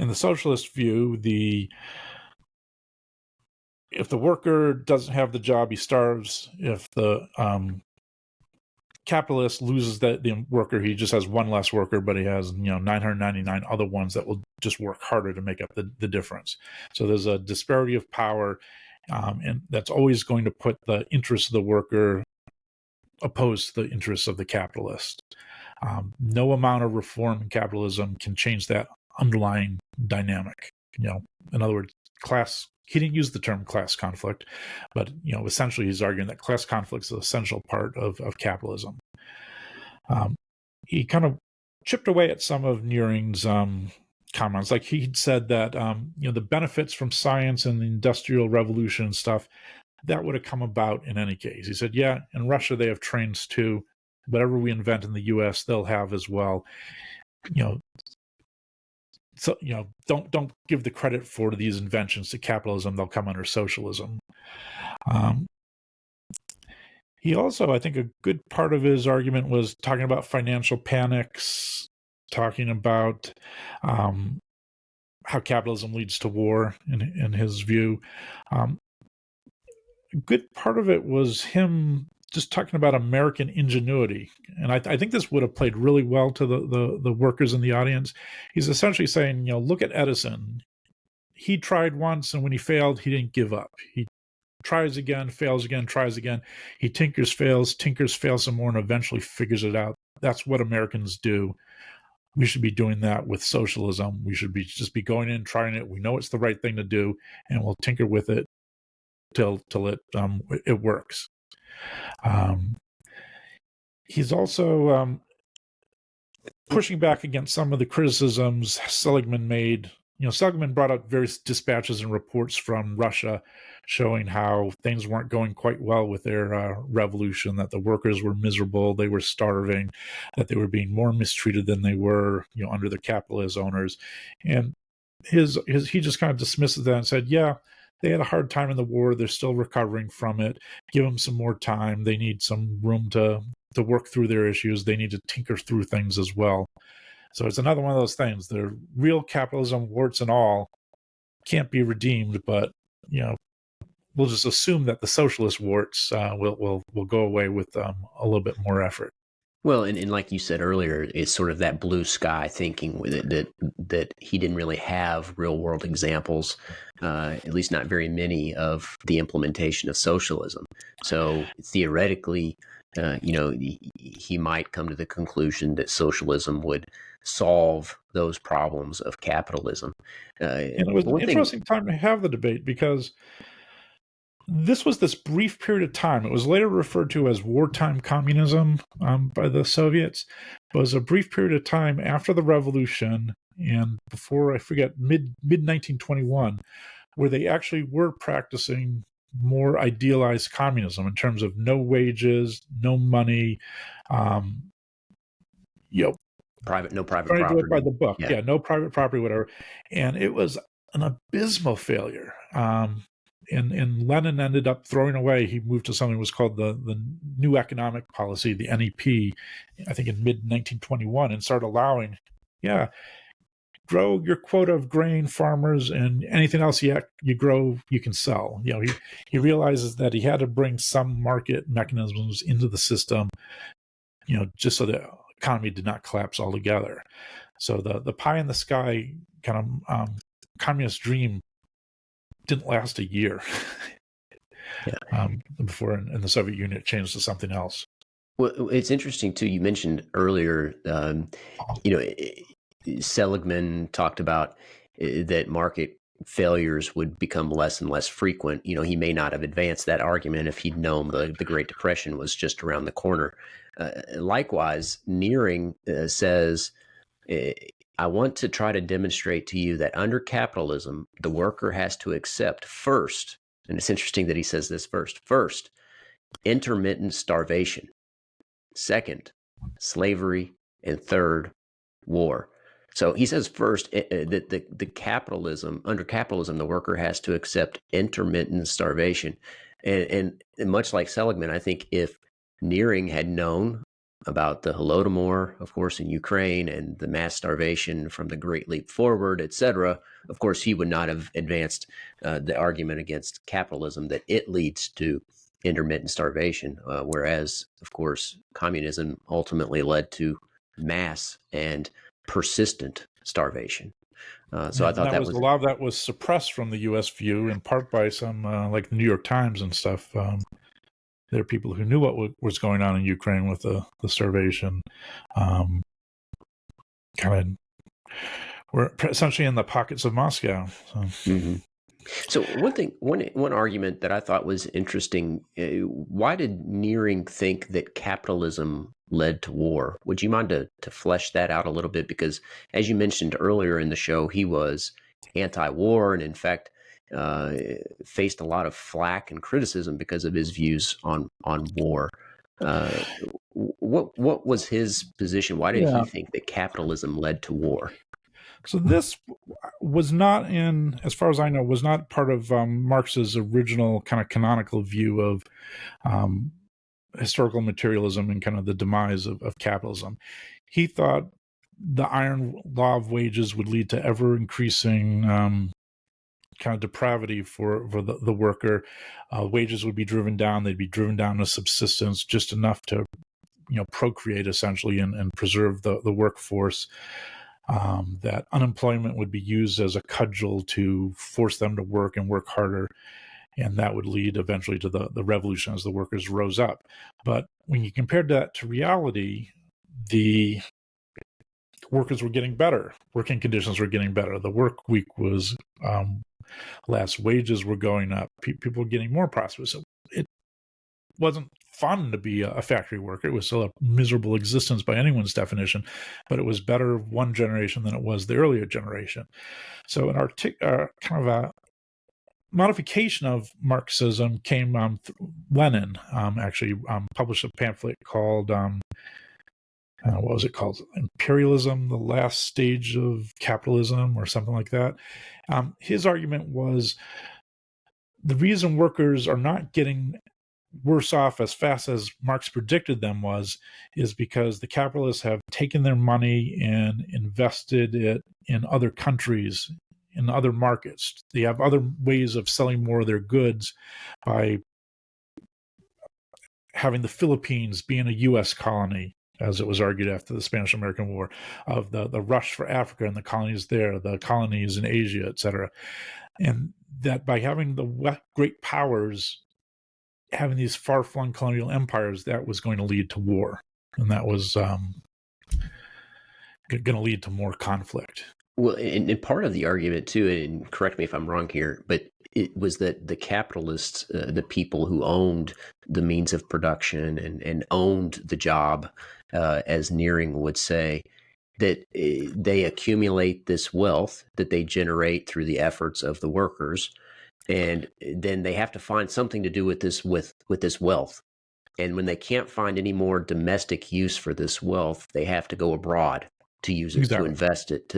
in the socialist view, if the worker doesn't have the job, he starves. If the capitalist loses the worker, he just has one less worker, but he has 999 other ones that will just work harder to make up the difference. So there's a disparity of power, and that's always going to put the interests of the worker opposed to the interests of the capitalist. No amount of reform in capitalism can change that underlying dynamic. In other words, he didn't use the term class conflict, but essentially he's arguing that class conflict is an essential part of capitalism. He kind of chipped away at some of Nearing's comments. Like he'd said that the benefits from science and the Industrial Revolution and stuff, that would have come about in any case. He said, yeah, in Russia they have trains too. Whatever we invent in the U.S., they'll have as well. So don't give the credit for these inventions to capitalism. They'll come under socialism. He also, I think, a good part of his argument was talking about financial panics, talking about how capitalism leads to war, in his view. A good part of it was him just talking about American ingenuity. And I think this would have played really well to the workers in the audience. He's essentially saying, look at Edison. He tried once, and when he failed, he didn't give up. He tries again, fails again, tries again. He tinkers, fails some more, and eventually figures it out. That's what Americans do. We should be doing that with socialism. We should just be going in, trying it. We know it's the right thing to do, and we'll tinker with it till it works. He's also pushing back against some of the criticisms Seligman made. Seligman brought up various dispatches and reports from Russia showing how things weren't going quite well with their revolution, that the workers were miserable, they were starving, that they were being more mistreated than they were, under the capitalist owners. And he just kind of dismisses that and said, yeah, they had a hard time in the war. They're still recovering from it. Give them some more time. They need some room to work through their issues. They need to tinker through things as well. So it's another one of those things. The real capitalism, warts and all, can't be redeemed. But we'll just assume that the socialist warts will go away with a little bit more effort. Well, and like you said earlier, it's sort of that blue sky thinking with it that he didn't really have real world examples, at least not very many, of the implementation of socialism. So theoretically, he might come to the conclusion that socialism would solve those problems of capitalism. And it was an interesting time to have the debate because this was this brief period of time. It was later referred to as wartime communism by the Soviets. It was a brief period of time after the revolution and before, I forget, mid 1921, where they actually were practicing more idealized communism in terms of no wages, no money, no private trying to do it by property. the book. Yeah. No private property, whatever. And it was an abysmal failure. And Lenin ended up throwing away. He moved to something that was called the New Economic Policy, the NEP, I think in mid-1921, and started allowing, grow your quota of grain, farmers, and anything else you grow, you can sell. He realizes that he had to bring some market mechanisms into the system, just so the economy did not collapse altogether. So the pie in the sky kind of communist dream didn't last a year before in the Soviet Union it changed to something else. Well, it's interesting too. You mentioned earlier, Seligman talked about that market failures would become less and less frequent. He may not have advanced that argument if he'd known the Great Depression was just around the corner. Likewise, Nearing says, I want to try to demonstrate to you that under capitalism, the worker has to accept first, and it's interesting that he says this first, intermittent starvation, second, slavery, and third, war. So he says first that under capitalism, the worker has to accept intermittent starvation. And much like Seligman, I think if Nearing had known about the Holodomor, of course, in Ukraine, and the mass starvation from the Great Leap Forward, et cetera, of course, he would not have advanced the argument against capitalism that it leads to intermittent starvation, whereas, of course, communism ultimately led to mass and persistent starvation. So I thought that was a lot of that was suppressed from the U.S. view, in part by some like the New York Times and stuff. There are people who knew what was going on in Ukraine with the starvation. Kind of were essentially in the pockets of Moscow. So one argument that I thought was interesting, why did Nearing think that capitalism led to war? Would you mind to flesh that out a little bit? Because as you mentioned earlier in the show, he was anti-war and in fact faced a lot of flack and criticism because of his views on war. What was his position? Why did he think that capitalism led to war? So this was not as far as I know, was not part of Marx's original kind of canonical view of historical materialism and kind of the demise of capitalism. He thought the iron law of wages would lead to ever increasing kind of depravity for the worker. Wages would be driven down. They'd be driven down to subsistence, just enough to procreate essentially and preserve the workforce. That unemployment would be used as a cudgel to force them to work and work harder. And that would lead eventually to the revolution as the workers rose up. But when you compared that to reality, the workers were getting better. Working conditions were getting better. The work week was less. Wages were going up. People were getting more prosperous. So it wasn't fun to be a factory worker. It was still a miserable existence by anyone's definition, but it was better one generation than it was the earlier generation. So an kind of a modification of Marxism came Lenin actually published a pamphlet called what was it called? Imperialism, the Last Stage of Capitalism, or something like that. His argument was the reason workers are not getting worse off as fast as Marx predicted them is because the capitalists have taken their money and invested it in other countries, in other markets. They have other ways of selling more of their goods by having the Philippines being a U.S. colony, as it was argued after the Spanish-American War, of the rush for Africa and the colonies there, the colonies in Asia, etc. And that by having the great powers having these far-flung colonial empires, that was going to lead to war. And that was going to lead to more conflict. Well, and part of the argument too, and correct me if I'm wrong here, but it was that the capitalists, the people who owned the means of production and owned the job, as Nearing would say, that they accumulate this wealth that they generate through the efforts of the workers. and then they have to find something to do with this wealth. And when they can't find any more domestic use for this wealth, they have to go abroad to use it, Exactly. to invest it,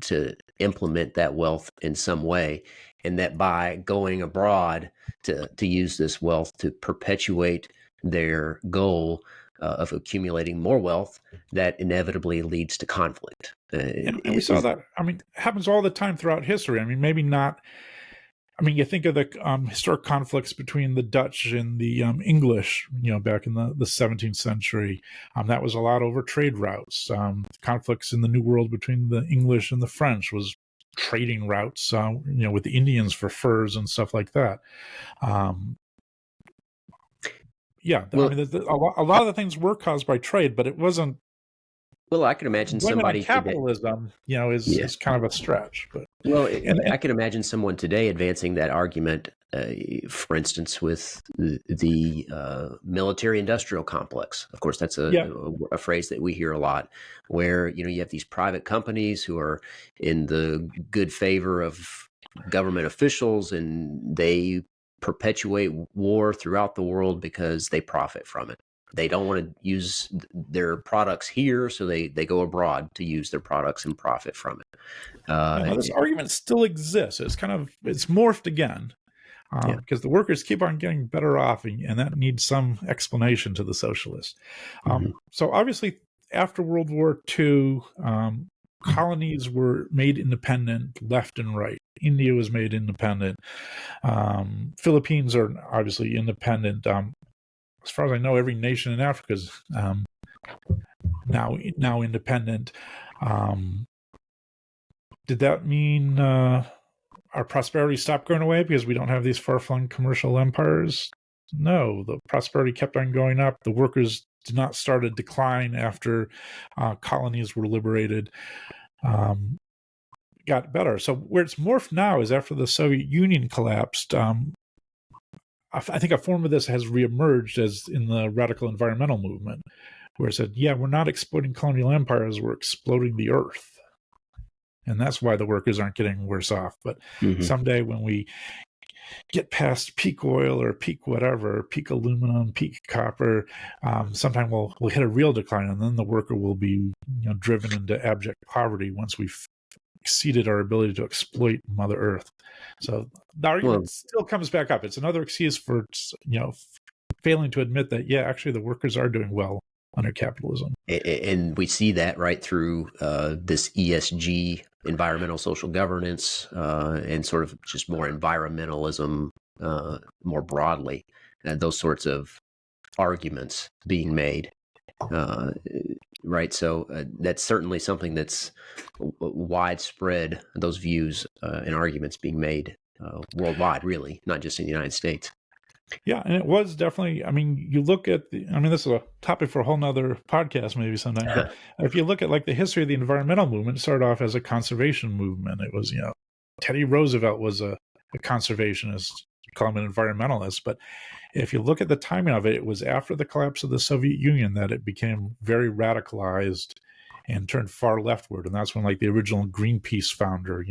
to implement that wealth in some way. And that by going abroad to use this wealth to perpetuate their goal of accumulating more wealth, that inevitably leads to conflict. And we saw that. I mean, it happens all the time throughout history. I mean, maybe not. I mean, you think of the historic conflicts between the Dutch and the English, back in the 17th century. That was a lot over trade routes. Conflicts in the New World between the English and the French was trading routes, with the Indians for furs and stuff like that. Well, I mean, a lot of the things were caused by trade, but it wasn't. Well, I can imagine somebody capitalism, is kind of a stretch. But I can imagine someone today advancing that argument, for instance, with the military-industrial complex. Of course, that's a phrase that we hear a lot, where you have these private companies who are in the good favor of government officials, and they perpetuate war throughout the world because they profit from it. They don't want to use their products here, so they go abroad to use their products and profit from it. This argument still exists. It's morphed again because the workers keep on getting better off, and that needs some explanation to the socialists. So obviously, after World War II, colonies were made independent left and right. India was made independent. Philippines are obviously independent. As far as I know, every nation in Africa is now independent. Did that mean our prosperity stopped going away because we don't have these far-flung commercial empires? No, the prosperity kept on going up. The workers did not start a decline after colonies were liberated. Got better. So where it's morphed now is after the Soviet Union collapsed. I think a form of this has reemerged as in the radical environmental movement, where it said, we're not exploiting colonial empires, we're exploiting the earth. And that's why the workers aren't getting worse off. But someday when we get past peak oil or peak whatever, peak aluminum, peak copper, sometime we'll hit a real decline, and then the worker will be driven into abject poverty once we've exceeded our ability to exploit Mother Earth. So the argument still comes back up. It's another excuse for failing to admit that actually the workers are doing well under capitalism. And we see that right through this ESG, environmental social governance, and sort of just more environmentalism more broadly, those sorts of arguments being made. Right. So that's certainly something that's widespread, those views and arguments being made worldwide, really, not just in the United States. Yeah, and it was definitely, I mean, you look at this is a topic for a whole nother podcast maybe sometime, but if you look at like the history of the environmental movement, it started off as a conservation movement. It was, Teddy Roosevelt was a conservationist, call him an environmentalist, but if you look at the timing of it, it was after the collapse of the Soviet Union that it became very radicalized and turned far leftward. And that's when like the original Greenpeace founder,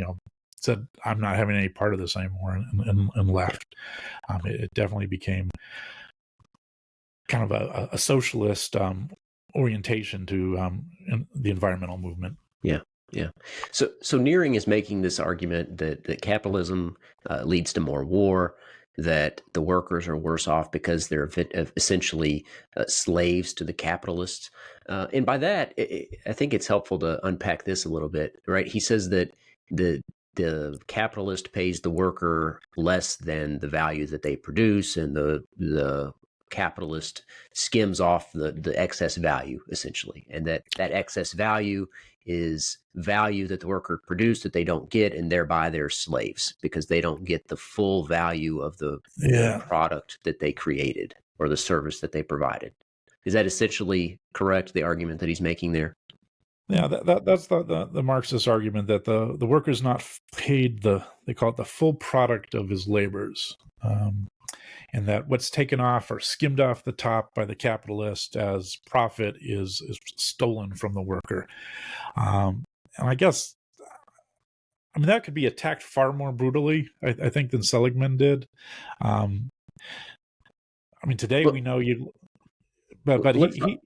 said, I'm not having any part of this anymore, and left. It definitely became kind of a socialist orientation to the environmental movement. Yeah. So Nearing is making this argument that capitalism leads to more war, that the workers are worse off because they're essentially slaves to the capitalists. And by that, I think it's helpful to unpack this a little bit, right? He says that the capitalist pays the worker less than the value that they produce, and the capitalist skims off the excess value, essentially. And that excess value is value that the worker produced that they don't get, and thereby they're slaves because they don't get the full value of the product that they created or the service that they provided. Is that essentially correct, the argument that he's making there? Yeah, that's the Marxist argument that the worker is not paid they call it the full product of his labors, and that what's taken off or skimmed off the top by the capitalist as profit is stolen from the worker. And I guess I mean, that could be attacked far more brutally, I think, than Seligman did. I mean, today we know you, but go ahead.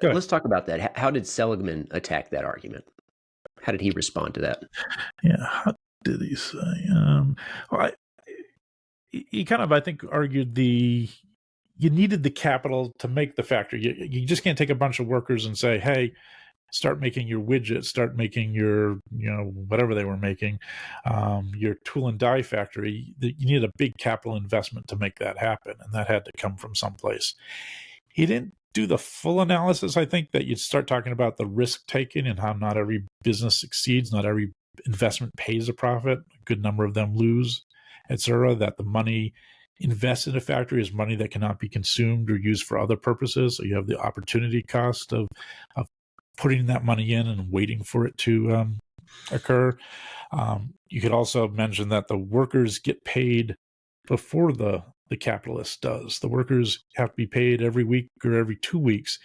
Let's talk about that. How did Seligman attack that argument? How did he respond to that? Yeah, how did he say? Well, he kind of, I think, argued you needed the capital to make the factory. You just can't take a bunch of workers and say, hey, start making your widgets, start making your, whatever they were making, your tool and die factory. You needed a big capital investment to make that happen, and that had to come from someplace. He didn't do the full analysis, I think, that you'd start talking about the risk taking and how not every business succeeds, not every investment pays a profit, a good number of them lose, etc., that the money invested in a factory is money that cannot be consumed or used for other purposes. So you have the opportunity cost of putting that money in and waiting for it to occur. You could also mention that the workers get paid before the capitalist does. The workers have to be paid every week or every 2 weeks,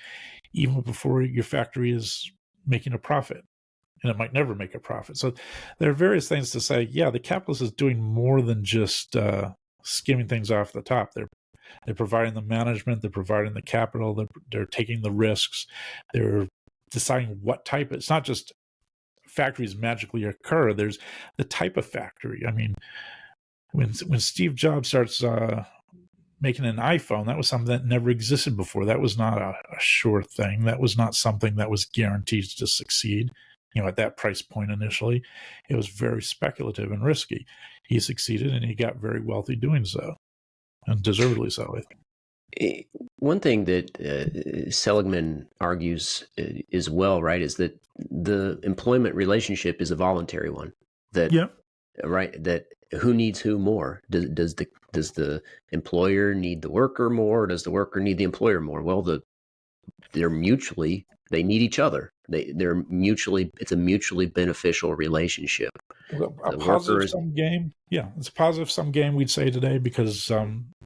even before your factory is making a profit. And it might never make a profit. So there are various things to say, yeah, the capitalist is doing more than just skimming things off the top. They're providing the management, they're providing the capital, they're taking the risks, they're deciding what type. It's not just factories magically occur. There's the type of factory. I mean, when Steve Jobs starts making an iPhone, that was something that never existed before. That was not a sure thing. That was not something that was guaranteed to succeed. At that price point initially, it was very speculative and risky. He succeeded, and he got very wealthy doing so, and deservedly so, I think. One thing that Seligman argues as well, right, is that the employment relationship is a voluntary one. That right, that who needs who more? Does the employer need the worker more? Or does the worker need the employer more? Well, they need each other. It's a mutually beneficial relationship. A positive sum game. Yeah, it's a positive sum game, we'd say today, because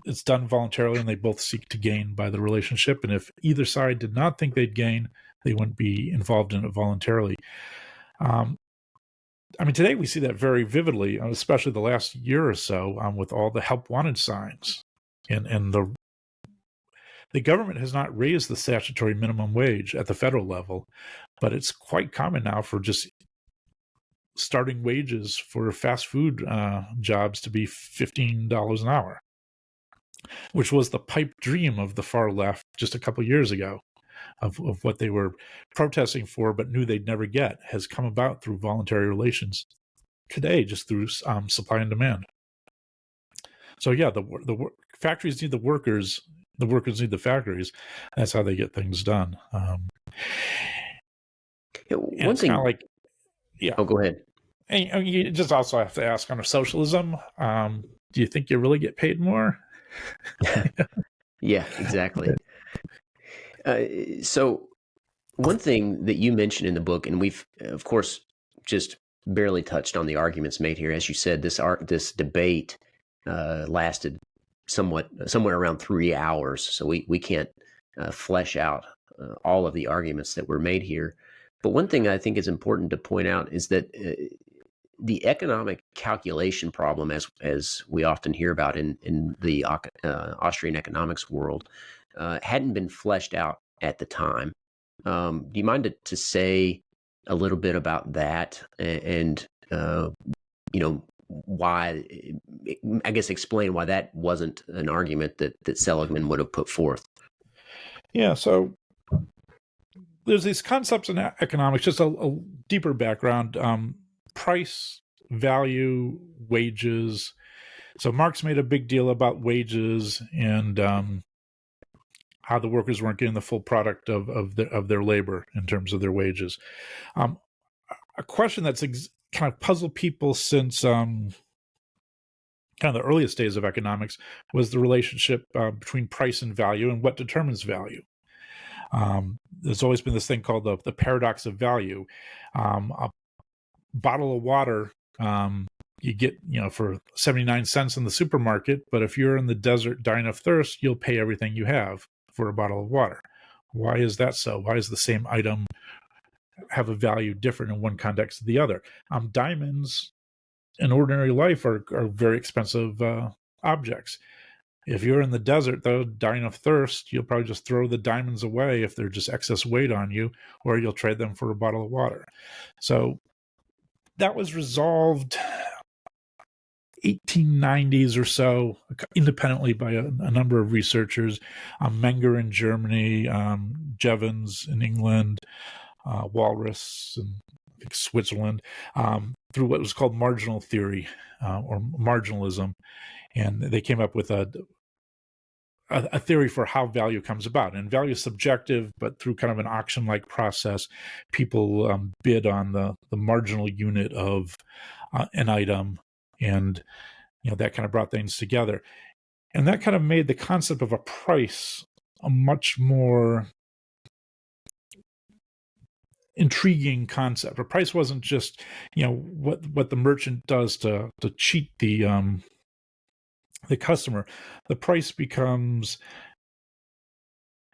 it's done voluntarily and they both seek to gain by the relationship. And if either side did not think they'd gain, they wouldn't be involved in it voluntarily. I mean, today we see that very vividly, especially the last year or so, with all the help wanted signs. And the government has not raised the statutory minimum wage at the federal level, but it's quite common now for just starting wages for fast food jobs to be $15 an hour, which was the pipe dream of the far left just a couple of years ago, of what they were protesting for but knew they'd never get, has come about through voluntary relations today, just through supply and demand. So yeah, the factories need the workers. The workers need the factories. That's how they get things done. One thing, Oh, go ahead. And you just also have to ask, under socialism, do you think you really get paid more? Yeah, exactly. So one thing that you mentioned in the book, and we've, of course, just barely touched on the arguments made here. As you said, this debate lasted somewhere around 3 hours, so we can't flesh out all of the arguments that were made here. But one thing I think is important to point out is that the economic calculation problem, as we often hear about in the Austrian economics world, hadn't been fleshed out at the time. Do you mind to say a little bit about that and why, I guess, explain why that wasn't an argument that Seligman would have put forth? Yeah, so there's these concepts in economics, just a deeper background, price, value, wages. So Marx made a big deal about wages and how the workers weren't getting the full product of their labor in terms of their wages. A question that's kind of puzzled people since kind of the earliest days of economics was the relationship between price and value, and what determines value. There's always been this thing called the paradox of value. A bottle of water you get for 79 cents in the supermarket, but if you're in the desert dying of thirst, you'll pay everything you have for a bottle of water. Why is that so? Why is the same item have a value different in one context to the other? Diamonds in ordinary life are very expensive objects. If you're in the desert, though, dying of thirst, you'll probably just throw the diamonds away if they're just excess weight on you, or you'll trade them for a bottle of water. So that was resolved 1890s or so, independently by a number of researchers, Menger in Germany, Jevons in England, Walras in Switzerland, through what was called marginal theory or marginalism. And they came up with a theory for how value comes about. And value is subjective, but through kind of an auction-like process, people bid on the marginal unit of an item, and that kind of brought things together. And that kind of made the concept of a price a much more intriguing concept. A price wasn't just what the merchant does to cheat the customer. The price becomes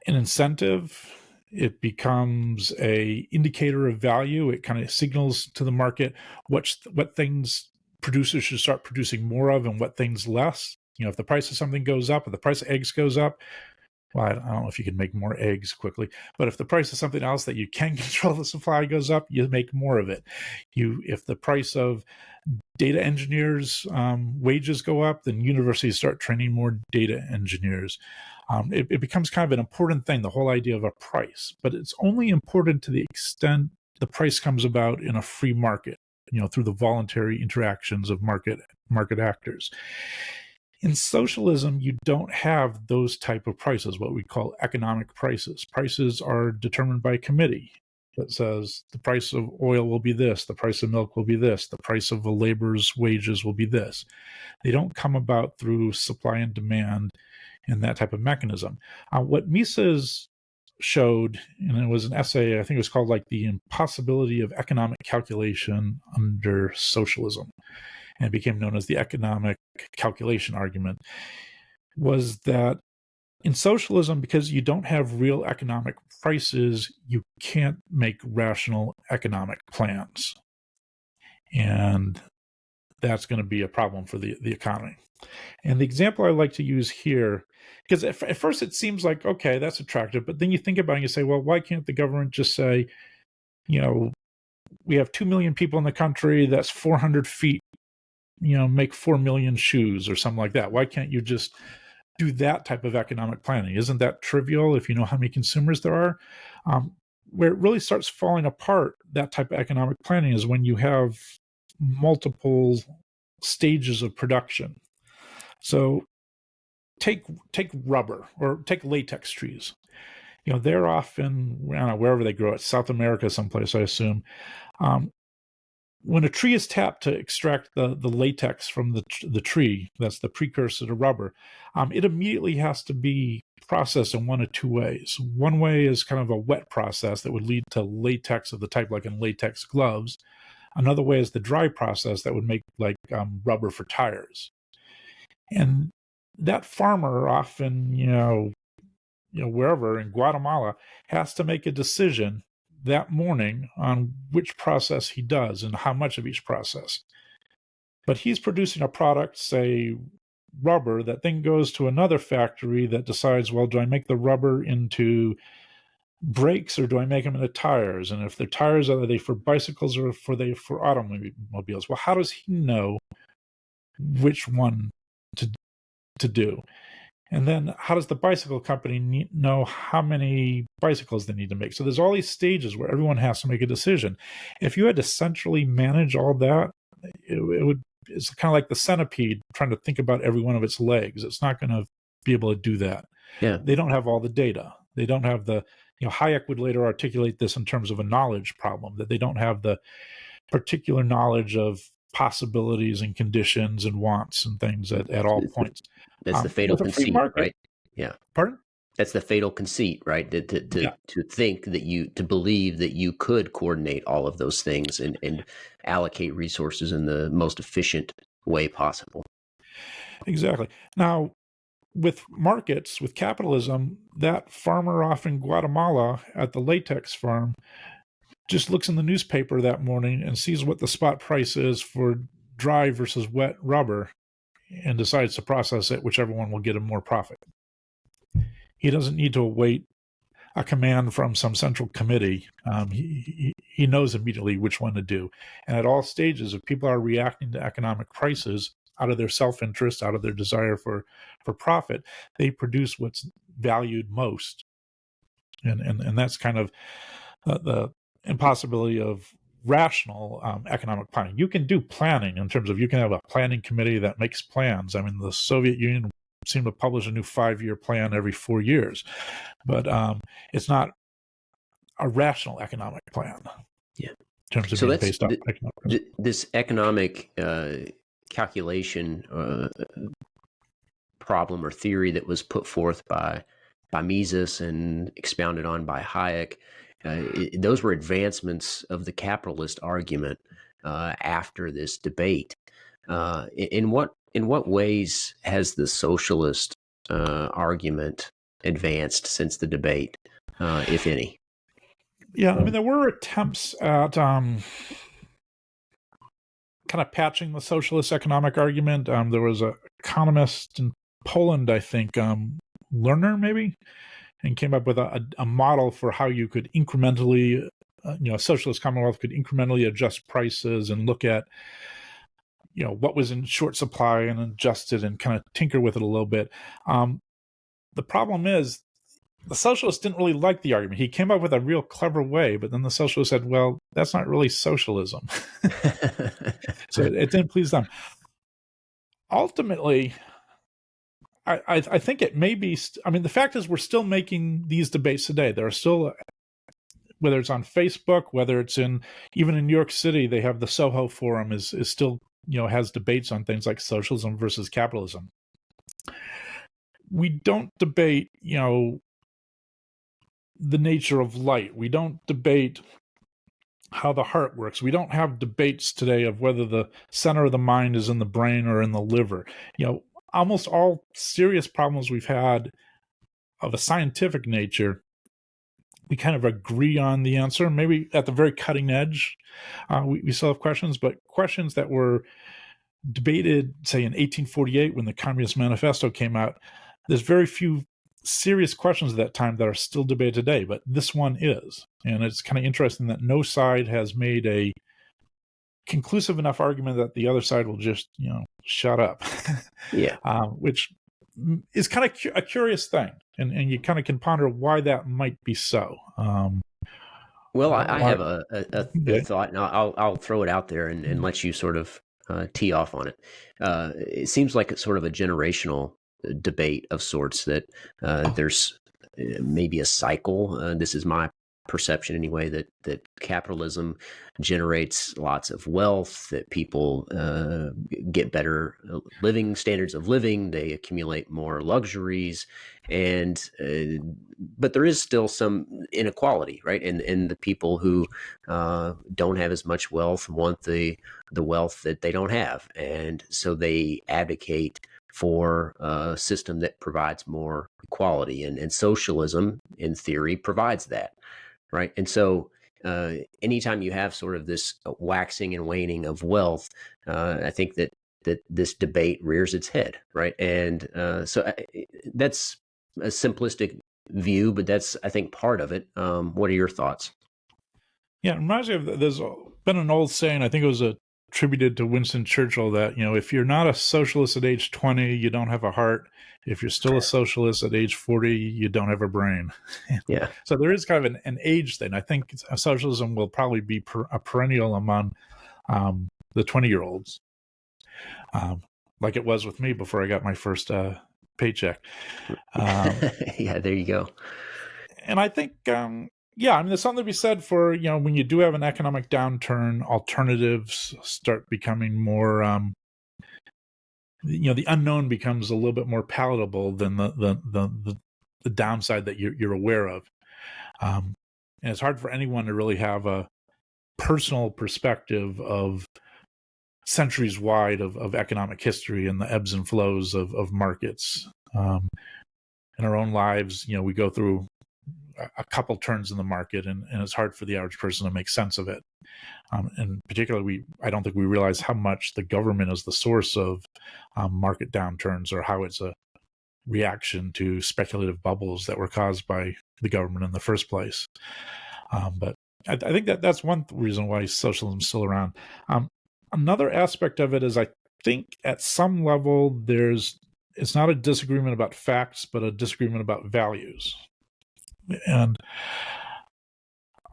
an incentive. It becomes a indicator of value. It kind of signals to the market what things producers should start producing more of and what things less. If the price of something goes up, if the price of eggs goes up, well, I don't know if you can make more eggs quickly, but if the price of something else that you can control the supply goes up, you make more of it. If the price of data engineers' wages go up, then universities start training more data engineers. It becomes kind of an important thing, the whole idea of a price, but it's only important to the extent the price comes about in a free market, through the voluntary interactions of market actors. In socialism, you don't have those type of prices, what we call economic prices. Prices are determined by a committee that says the price of oil will be this, the price of milk will be this, the price of a laborer's wages will be this. They don't come about through supply and demand and that type of mechanism. What Mises showed, and it was an essay, I think it was called The Impossibility of Economic Calculation Under Socialism, and it became known as the economic calculation argument, was that in socialism, because you don't have real economic prices, you can't make rational economic plans. And that's going to be a problem for the economy. And the example I like to use here, because at first it seems like, okay, that's attractive, but then you think about it and you say, well, why can't the government just say, we have 2 million people in the country, that's 400 feet, make 4 million shoes or something like that. Why can't you just do that type of economic planning? Isn't that trivial if you know how many consumers there are? Where it really starts falling apart, that type of economic planning, is when you have multiple stages of production. So take rubber or take latex trees. They're often, wherever they grow, at South America someplace, I assume. When a tree is tapped to extract the latex from the tree, that's the precursor to rubber, it immediately has to be processed in one of two ways. One way is kind of a wet process that would lead to latex of the type like in latex gloves. Another way is the dry process that would make rubber for tires. And that farmer often, wherever in Guatemala, has to make a decision that morning on which process he does and how much of each process. But he's producing a product, say rubber, that then goes to another factory that decides, well, do I make the rubber into brakes or do I make them into tires? And if they're tires, are they for bicycles or for automobiles? Well, how does he know which one to do? And then how does the bicycle company know how many bicycles they need to make? So there's all these stages where everyone has to make a decision. If you had to centrally manage all that, it's kind of like the centipede trying to think about every one of its legs. It's not going to be able to do that. Yeah. They don't have all the data. They don't have the, Hayek would later articulate this in terms of a knowledge problem, that they don't have the particular knowledge of possibilities and conditions and wants and things at all points. That's the fatal conceit, right? Yeah. Pardon? That's the fatal conceit, right? To think that to believe that you could coordinate all of those things and allocate resources in the most efficient way possible. Exactly. Now, with markets, with capitalism, that farmer off in Guatemala at the latex farm just looks in the newspaper that morning and sees what the spot price is for dry versus wet rubber and decides to process it, whichever one will get him more profit. He doesn't need to await a command from some central committee. He knows immediately which one to do. And at all stages, if people are reacting to economic crisis out of their self-interest, out of their desire for profit, they produce what's valued most. And that's kind of the impossibility of rational economic planning. You can do planning in terms of, you can have a planning committee that makes plans. I mean, the Soviet Union seemed to publish a new 5-year plan every 4 years, but it's not a rational economic plan. Yeah, in terms of being based on economic. This economic calculation problem or theory that was put forth by Mises and expounded on by Hayek. Those were advancements of the capitalist argument after this debate. In what ways has the socialist argument advanced since the debate, if any? Yeah, I mean, there were attempts at kind of patching the socialist economic argument. There was an economist in Poland, I think, Lerner maybe, and came up with a model for how you could incrementally, a socialist commonwealth could incrementally adjust prices and look at, what was in short supply and adjust it and kind of tinker with it a little bit. The problem is the socialists didn't really like the argument. He came up with a real clever way, but then the socialists said, well, that's not really socialism. So it didn't please them. Ultimately, I think it may be, the fact is we're still making these debates today. There are still, whether it's on Facebook, whether it's even in New York City, they have the Soho Forum is still, has debates on things like socialism versus capitalism. We don't debate, the nature of light. We don't debate how the heart works. We don't have debates today of whether the center of the mind is in the brain or in the liver. Almost all serious problems we've had of a scientific nature, we kind of agree on the answer. Maybe at the very cutting edge, we still have questions, but questions that were debated, say, in 1848 when the Communist Manifesto came out, there's very few serious questions at that time that are still debated today, but this one is. And it's kind of interesting that no side has made a conclusive enough argument that the other side will just, shut up. Yeah. Which is kind of a curious thing. And you kind of can ponder why that might be so. Well, I have a thought, and I'll throw it out there and let you sort of tee off on it. It seems like it's sort of a generational debate of sorts, that there's maybe a cycle. This is my perception anyway, that capitalism generates lots of wealth, that people get better living standards of living, they accumulate more luxuries, and but there is still some inequality, right? And the people who don't have as much wealth want the wealth that they don't have, and so they advocate for a system that provides more equality, and socialism in theory provides that, right? And so anytime you have sort of this waxing and waning of wealth, I think that this debate rears its head, right? And so that's a simplistic view, but that's, I think, part of it. What are your thoughts? Yeah, it reminds me of, there's been an old saying, I think it was attributed to Winston Churchill, that, if you're not a socialist at age 20, you don't have a heart. If you're still a socialist at age 40, you don't have a brain. Yeah. So there is kind of an age thing. I think socialism will probably be a perennial among the 20-year-olds, like it was with me before I got my first paycheck. Yeah, there you go. And I think, there's something to be said for, when you do have an economic downturn, alternatives start becoming more, the unknown becomes a little bit more palatable than the downside that you're aware of. And it's hard for anyone to really have a personal perspective of centuries wide of economic history and the ebbs and flows of markets. In our own lives, we go through a couple turns in the market, and it's hard for the average person to make sense of it. And particularly, I don't think we realize how much the government is the source of market downturns, or how it's a reaction to speculative bubbles that were caused by the government in the first place. But I think that's one reason why socialism is still around. Another aspect of it is, I think at some level it's not a disagreement about facts, but a disagreement about values. And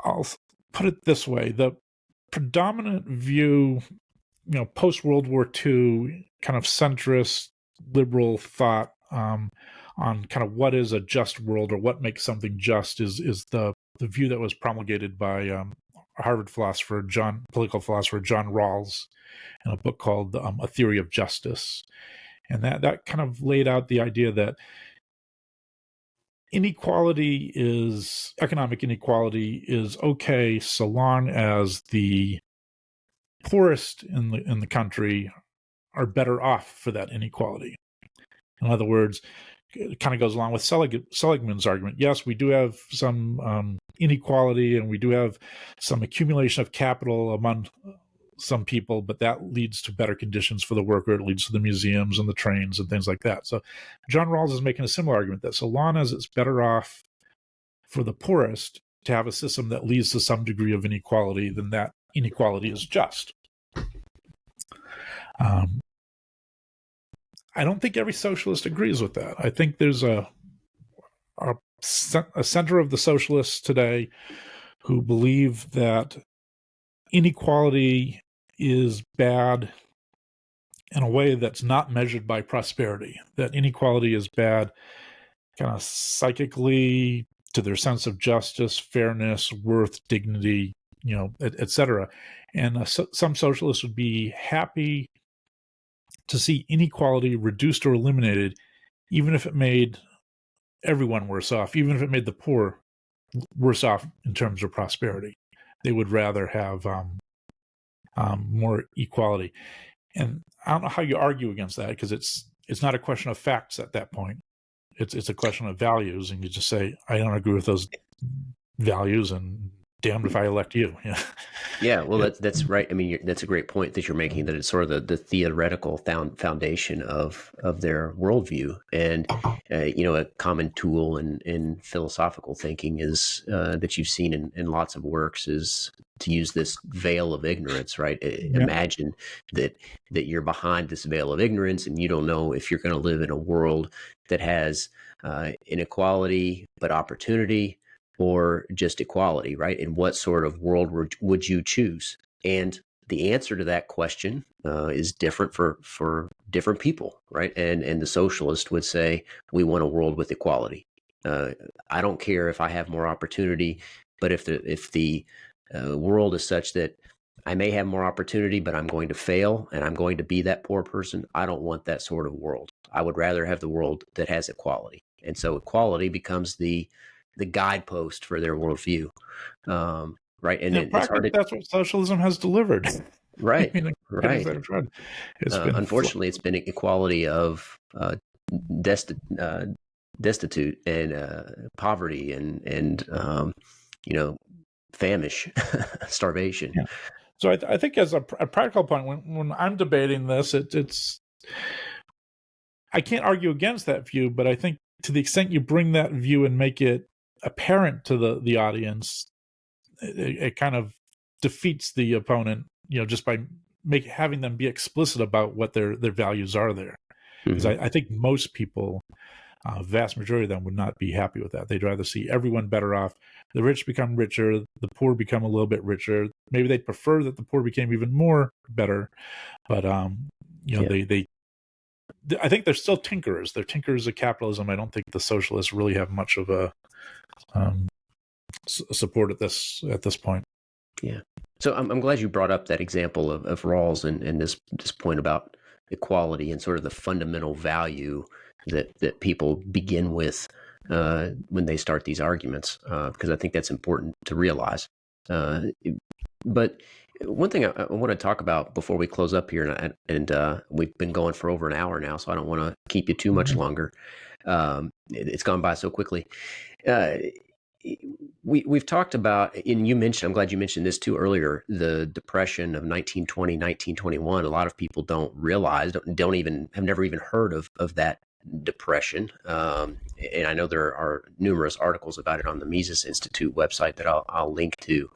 I'll put it this way: the predominant view, post World War II, kind of centrist liberal thought on kind of what is a just world, or what makes something just, is the view that was promulgated by Harvard political philosopher John Rawls in a book called A Theory of Justice. And that kind of laid out the idea that economic inequality is okay so long as the poorest in the country are better off for that inequality. In other words, it kind of goes along with Seligman's argument. Yes, we do have some inequality, and we do have some accumulation of capital among some people, but that leads to better conditions for the worker. It leads to the museums and the trains and things like that. So John Rawls is making a similar argument, that so long as it's better off for the poorest to have a system that leads to some degree of inequality, then that inequality is just. I don't think every socialist agrees with that. I think there's a center of the socialists today who believe that inequality is bad in a way that's not measured by prosperity, that inequality is bad kind of psychically to their sense of justice, fairness, worth, dignity, et cetera. And some socialists would be happy to see inequality reduced or eliminated, even if it made everyone worse off, even if it made the poor worse off in terms of prosperity. They would rather have more equality. And I don't know how you argue against that, because it's not a question of facts at that point. It's a question of values, and you just say, I don't agree with those values, and damned if I elect you. Yeah, well, that's right. I mean, that's a great point that you're making, that it's sort of the theoretical foundation of their worldview. And, a common tool in philosophical thinking is that you've seen in lots of works is to use this veil of ignorance, right? Yeah. Imagine that you're behind this veil of ignorance, and you don't know if you're going to live in a world that has inequality but opportunity, or just equality, right? And what sort of world would you choose? And the answer to that question is different for different people, right? And the socialist would say, we want a world with equality. I don't care if I have more opportunity, but if the world is such that I may have more opportunity, but I'm going to fail and I'm going to be that poor person, I don't want that sort of world. I would rather have the world that has equality. And so equality becomes the guidepost for their worldview, right? And it's hard that's what socialism has delivered, right? Right. Unfortunately, it's been equality of destitute and poverty and famish, starvation. Yeah. So I think as a practical point, when I'm debating this, it's I can't argue against that view, but I think to the extent you bring that view and make it apparent to the audience, it kind of defeats the opponent, just by having them be explicit about what their values are there. Because I think most people, vast majority of them, would not be happy with that. They'd rather see everyone better off. The rich become richer, the poor become a little bit richer. Maybe they'd prefer that the poor became even more better, but I think they're still tinkerers. They're tinkerers of capitalism. I don't think the socialists really have much of a support at this point. Yeah. So I'm glad you brought up that example of Rawls and this point about equality and sort of the fundamental value that people begin with when they start these arguments, because I think that's important to realize. But one thing I want to talk about before we close up here, and we've been going for over an hour now, so I don't want to keep you too much longer. It's gone by so quickly. we've talked about, and you mentioned, I'm glad you mentioned this too earlier, the Depression of 1920, 1921. A lot of people don't realize, don't even, have never even heard of that depression. And I know there are numerous articles about it on the Mises Institute website that I'll link to.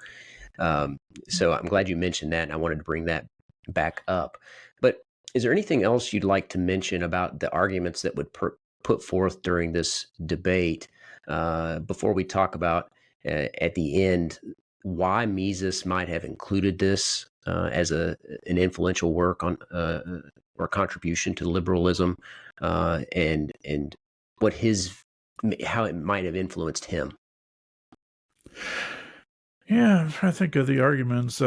So I'm glad you mentioned that, and I wanted to bring that back up. But is there anything else you'd like to mention about the arguments that would put forth during this debate before we talk about at the end why Mises might have included this as an influential work on or contribution to liberalism, and what how it might have influenced him? Yeah, I think of the arguments.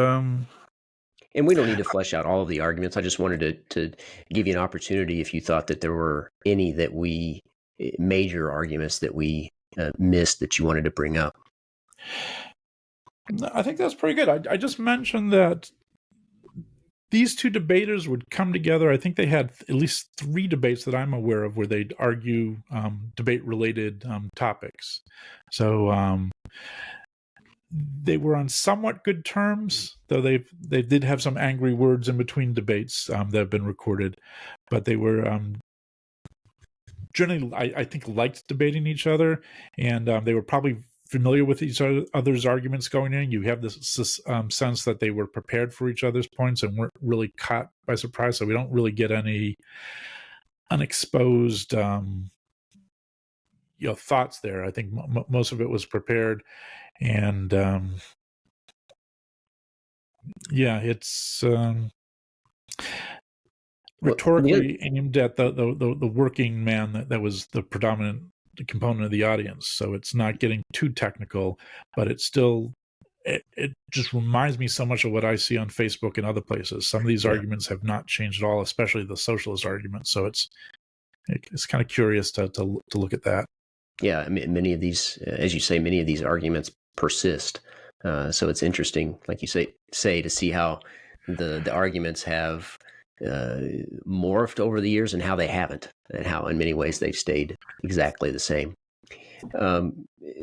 And we don't need to flesh out all of the arguments. I just wanted to give you an opportunity if you thought that there were any major arguments that we missed that you wanted to bring up. I think that's pretty good. I just mentioned that these two debaters would come together. I think they had at least 3 debates that I'm aware of where they'd argue debate-related topics. So they were on somewhat good terms, though they did have some angry words in between debates that have been recorded. But they were generally, I think, liked debating each other, and they were probably familiar with each other's arguments going in. You have this sense that they were prepared for each other's points and weren't really caught by surprise. So we don't really get any unexposed thoughts there. I think most of it was prepared, and it's rhetorically aimed at the working man that was the predominant component of the audience. So it's not getting too technical, but it's still, it just reminds me so much of what I see on Facebook and other places. Some of these arguments have not changed at all, especially the socialist argument. So it's kind of curious to look at that. Yeah, I mean, many of these, as you say, many of these arguments persist. So it's interesting, like you say, to see how the arguments have morphed over the years and how they haven't, and how in many ways they've stayed exactly the same.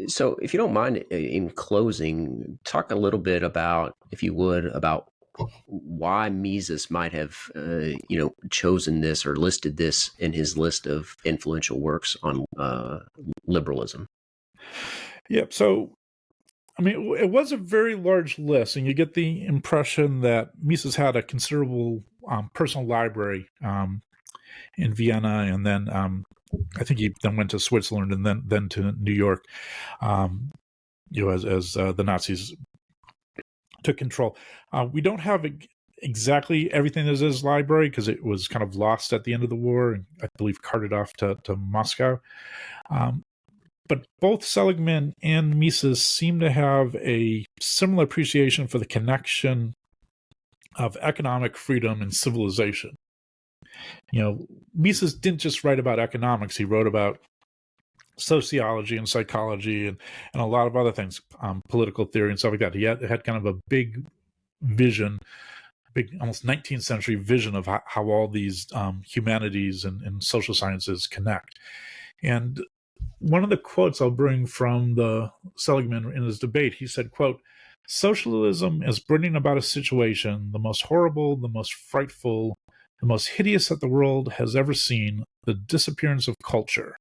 So if you don't mind, in closing, talk a little bit about, if you would, about why Mises might have chosen this or listed this in his list of influential works on liberalism. Yep. So I mean, it was a very large list, and you get the impression that Mises had a considerable personal library in Vienna, and then I think he then went to Switzerland and then to New York, as the Nazis took control. We don't have exactly everything that's in his library because it was kind of lost at the end of the war, and I believe carted off to Moscow. But both Seligman and Mises seem to have a similar appreciation for the connection of economic freedom and civilization. Mises didn't just write about economics. He wrote about sociology and psychology and a lot of other things, political theory and stuff like that. He had kind of a big vision, almost 19th century vision of how all these humanities and social sciences connect. And one of the quotes I'll bring from the Seligman in his debate, he said, quote, "Socialism is bringing about a situation, the most horrible, the most frightful, the most hideous that the world has ever seen, the disappearance of culture,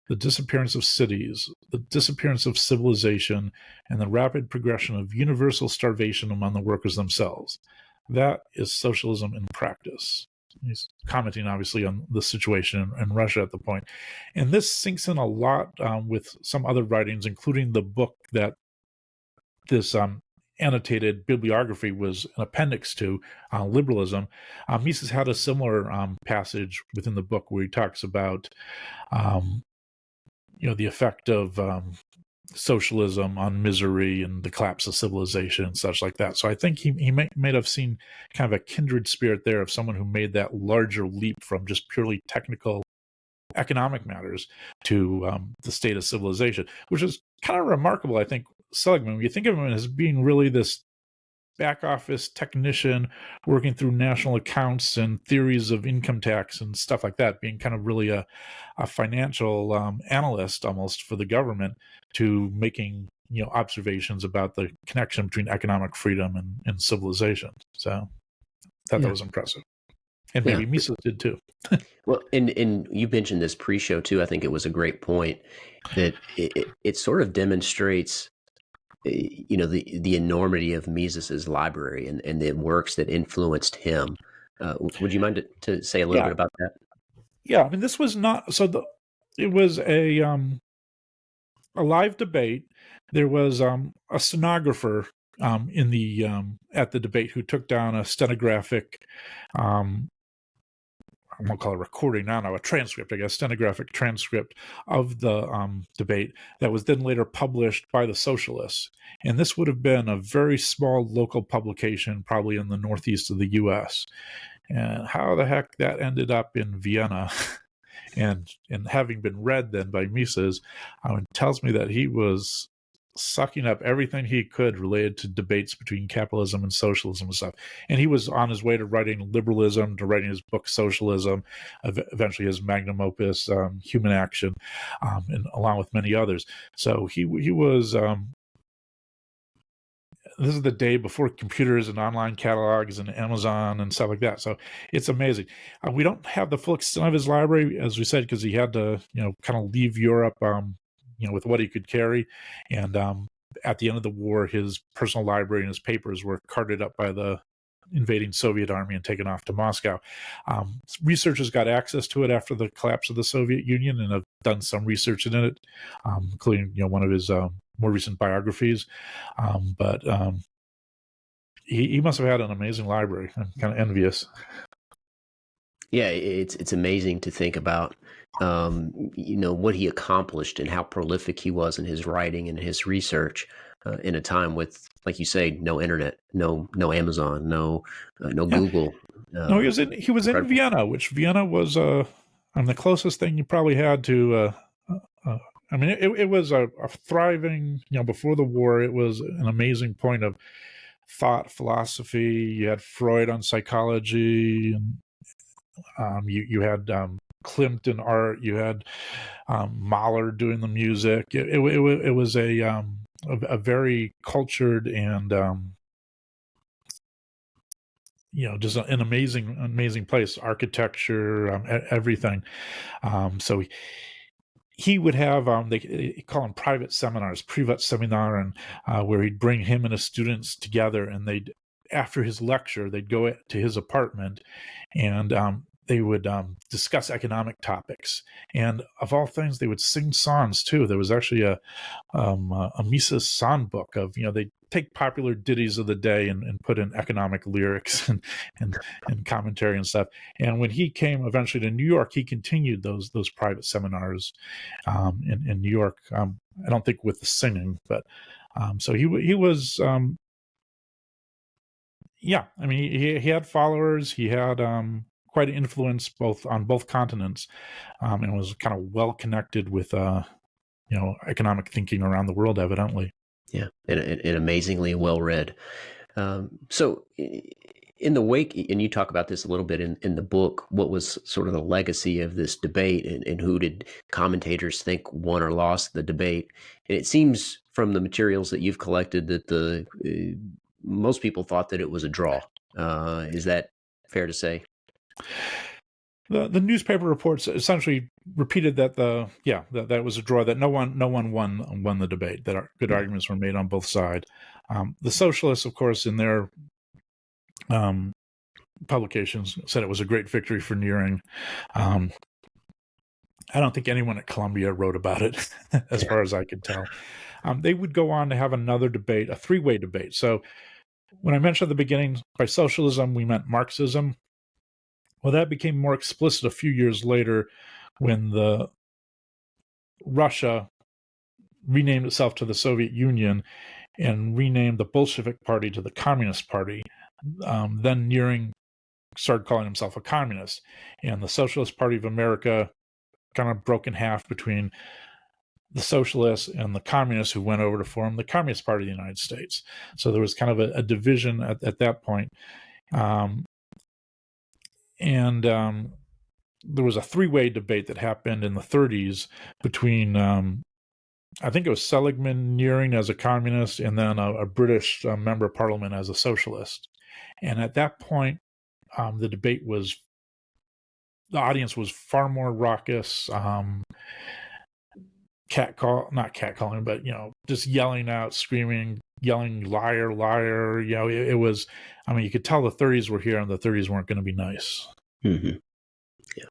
the disappearance of cities, the disappearance of civilization, and the rapid progression of universal starvation among the workers themselves. That is socialism in practice." He's commenting, obviously, on the situation in Russia at the point. And this sinks in a lot with some other writings, including the book that this annotated bibliography was an appendix to, Liberalism. Mises had a similar passage within the book where he talks about, the effect of socialism on misery and the collapse of civilization and such like that. So I think he might have seen kind of a kindred spirit there of someone who made that larger leap from just purely technical economic matters to the state of civilization, which is kind of remarkable. I think Seligman, when you think of him as being really this back office technician working through national accounts and theories of income tax and stuff like that, being kind of really a financial analyst almost for the government, to making observations about the connection between economic freedom and civilization. So thought that was impressive. And maybe Mises did too. Well, and you mentioned this pre-show too. I think it was a great point that it sort of demonstrates, the enormity of Mises's library and the works that influenced him. Would you mind to say a little bit about that? Yeah, I mean, this was not it was a live debate. There was a stenographer in the at the debate who took down a stenographic, I won't call it a recording now, a transcript, I guess, stenographic transcript of the debate that was then later published by the Socialists. And this would have been a very small local publication, probably in the northeast of the U.S. And how the heck that ended up in Vienna and having been read then by Mises, tells me that he was sucking up everything he could related to debates between capitalism and socialism and stuff. And he was on his way to writing liberalism, to writing his book Socialism, eventually his magnum opus, Human Action, and along with many others. So he was... this is the day before computers and online catalogs and Amazon and stuff like that. So it's amazing. We don't have the full extent of his library, as we said, because he had to, kind of leave Europe, with what he could carry. And at the end of the war, his personal library and his papers were carted up by the invading Soviet army and taken off to Moscow. Researchers got access to it after the collapse of the Soviet Union and have done some research in it, including, one of his more recent biographies. But he must have had an amazing library. I'm kind of envious. Yeah, it's amazing to think about, what he accomplished and how prolific he was in his writing and his research in a time with, like you say, no internet, no Amazon, no Google. No, he was in Vienna, which Vienna was the closest thing you probably had to. It was a thriving, before the war, it was an amazing point of thought, philosophy. You had Freud on psychology, and you had Klimt in art. You had Mahler doing the music. It was a very cultured and just an amazing place. Architecture, everything. So he would have they call them private seminars, privat seminar, and where he'd bring him and his students together, and after his lecture they'd go to his apartment, and they would discuss economic topics, and of all things, they would sing songs too. There was actually a Mises songbook of they'd take popular ditties of the day and put in economic lyrics and commentary and stuff. And when he came eventually to New York, he continued those private seminars in New York. I don't think with the singing, but so he was. He had followers. He had quite an influence on both continents, and was kind of well connected with economic thinking around the world, evidently. Yeah, and amazingly well read. So in the wake, and you talk about this a little bit in the book, what was sort of the legacy of this debate, and who did commentators think won or lost the debate? And it seems from the materials that you've collected that most people thought that it was a draw. Is that fair to say? The newspaper reports essentially repeated that that was a draw, that no one won the debate, that good arguments were made on both sides. The Socialists, of course, in their publications said it was a great victory for Nearing. I don't think anyone at Columbia wrote about it, as far as I could tell. They would go on to have another debate, a three-way debate. So when I mentioned at the beginning, by socialism, we meant Marxism. Well, that became more explicit a few years later when Russia renamed itself to the Soviet Union and renamed the Bolshevik Party to the Communist Party. Then Nearing started calling himself a communist, and the Socialist Party of America kind of broke in half between the socialists and the communists, who went over to form the Communist Party of the United States. So there was kind of a division at that point. And there was a three-way debate that happened in the 30s between I think it was Seligman-Nearing as a communist, and then a British member of parliament as a socialist. And at that point, the audience was far more raucous, not catcalling, but, just yelling out, screaming, yelling, liar, liar. It was, you could tell the 30s were here and the 30s weren't going to be nice. Mm-hmm. Yeah.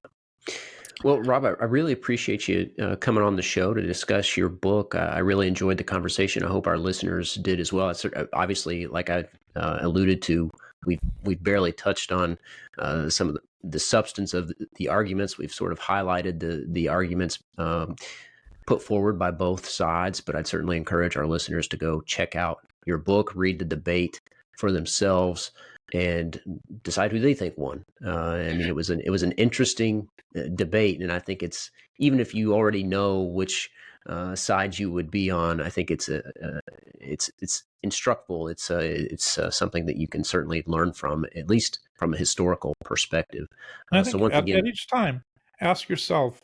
Well, Rob, I really appreciate you coming on the show to discuss your book. I really enjoyed the conversation. I hope our listeners did as well. It's, obviously, like I alluded to, we've barely touched on some of the substance of the arguments. We've sort of highlighted the arguments put forward by both sides, but I'd certainly encourage our listeners to go check out your book, read the debate for themselves, and decide who they think won. It was an interesting debate, and I think it's, even if you already know which side you would be on, I think it's instructful. It's something that you can certainly learn from, at least from a historical perspective. I think once again, at each time, ask yourself,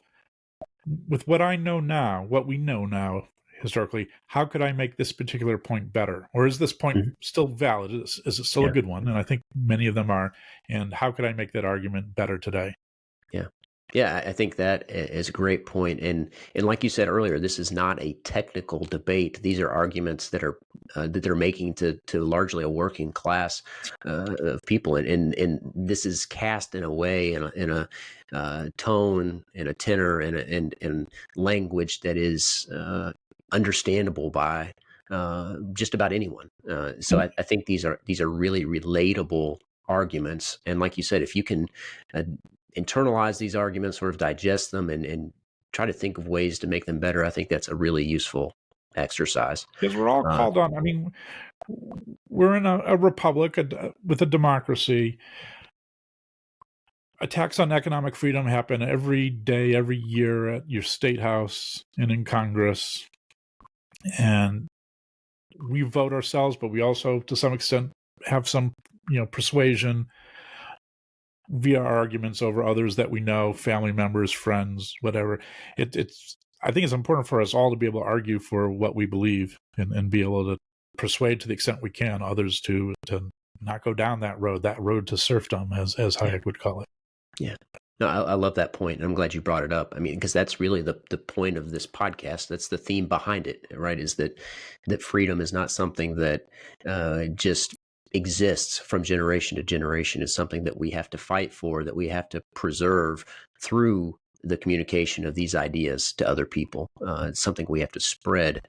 with what I know now, what we know now historically, how could I make this particular point better? Or is this point still valid? Is it still a good one? And I think many of them are. And how could I make that argument better today? Yeah. Yeah, I think that is a great point. And like you said earlier, this is not a technical debate. These are arguments that they're making to largely a working class of people. And this is cast in a way, in a tone, in a tenor, and language that is understandable by just about anyone. So I think these are really relatable arguments. And like you said, if you can internalize these arguments, sort of digest them, and try to think of ways to make them better, I think that's a really useful exercise. Because we're all called on. We're in a republic with a democracy. Attacks on economic freedom happen every day, every year at your state house and in Congress. And we vote ourselves, but we also, to some extent, have some, persuasion via arguments over others that we know, family members, friends, whatever. I think it's important for us all to be able to argue for what we believe and be able to persuade, to the extent we can, others to not go down that road to serfdom, as Hayek would call it. Yeah. No, I love that point. And I'm glad you brought it up. Because that's really the point of this podcast. That's the theme behind it, right? Is that freedom is not something that just exists from generation to generation. Is something that we have to fight for, that we have to preserve through the communication of these ideas to other people. It's something we have to spread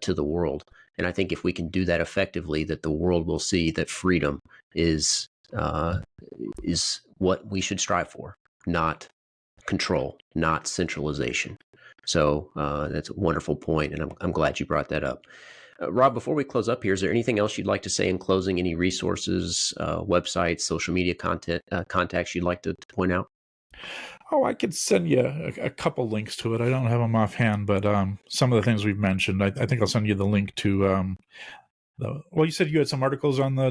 to the world. And I think if we can do that effectively, that the world will see that freedom is what we should strive for, not control, not centralization. So that's a wonderful point, and I'm glad you brought that up. Rob, before we close up here, is there anything else you'd like to say in closing? Any resources, websites, social media contacts you'd like to point out? Oh, I could send you a couple links to it. I don't have them offhand, but some of the things we've mentioned, I think I'll send you the link to. You said you had some articles on the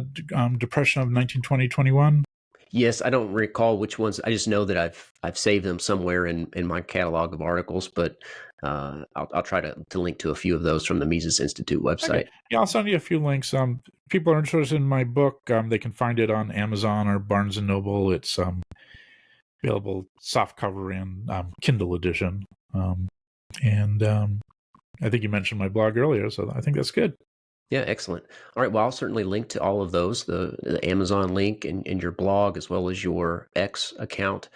Depression of 1920-21. Yes, I don't recall which ones. I just know that I've saved them somewhere in my catalog of articles, but I'll try to link to a few of those from the Mises Institute website. Okay. Yeah, I'll send you a few links. People are interested in my book. They can find it on Amazon or Barnes & Noble. It's available softcover and Kindle edition. And I think you mentioned my blog earlier, so I think that's good. Yeah, excellent. All right, well, I'll certainly link to all of those, the Amazon link and your blog, as well as your X account,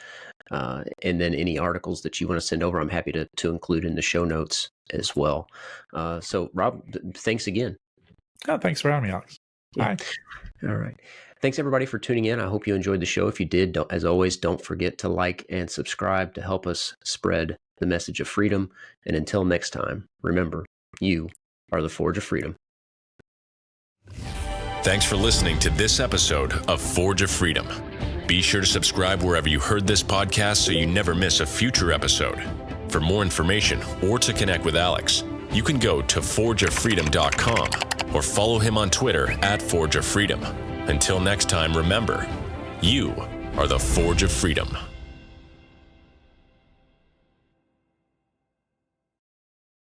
and then any articles that you want to send over, I'm happy to include in the show notes as well. So, Rob, thanks again. Oh, thanks for having me, Alex. Yeah. Bye. All right. Thanks, everybody, for tuning in. I hope you enjoyed the show. If you did, as always, don't forget to like and subscribe to help us spread the message of freedom. And until next time, remember, you are the Forge of Freedom. Thanks for listening to this episode of Forge of Freedom. Be sure to subscribe wherever you heard this podcast so you never miss a future episode. For more information or to connect with Alex, you can go to forgeoffreedom.com or follow him on Twitter @ForgeOfFreedom. Until next time, remember, you are the Forge of Freedom.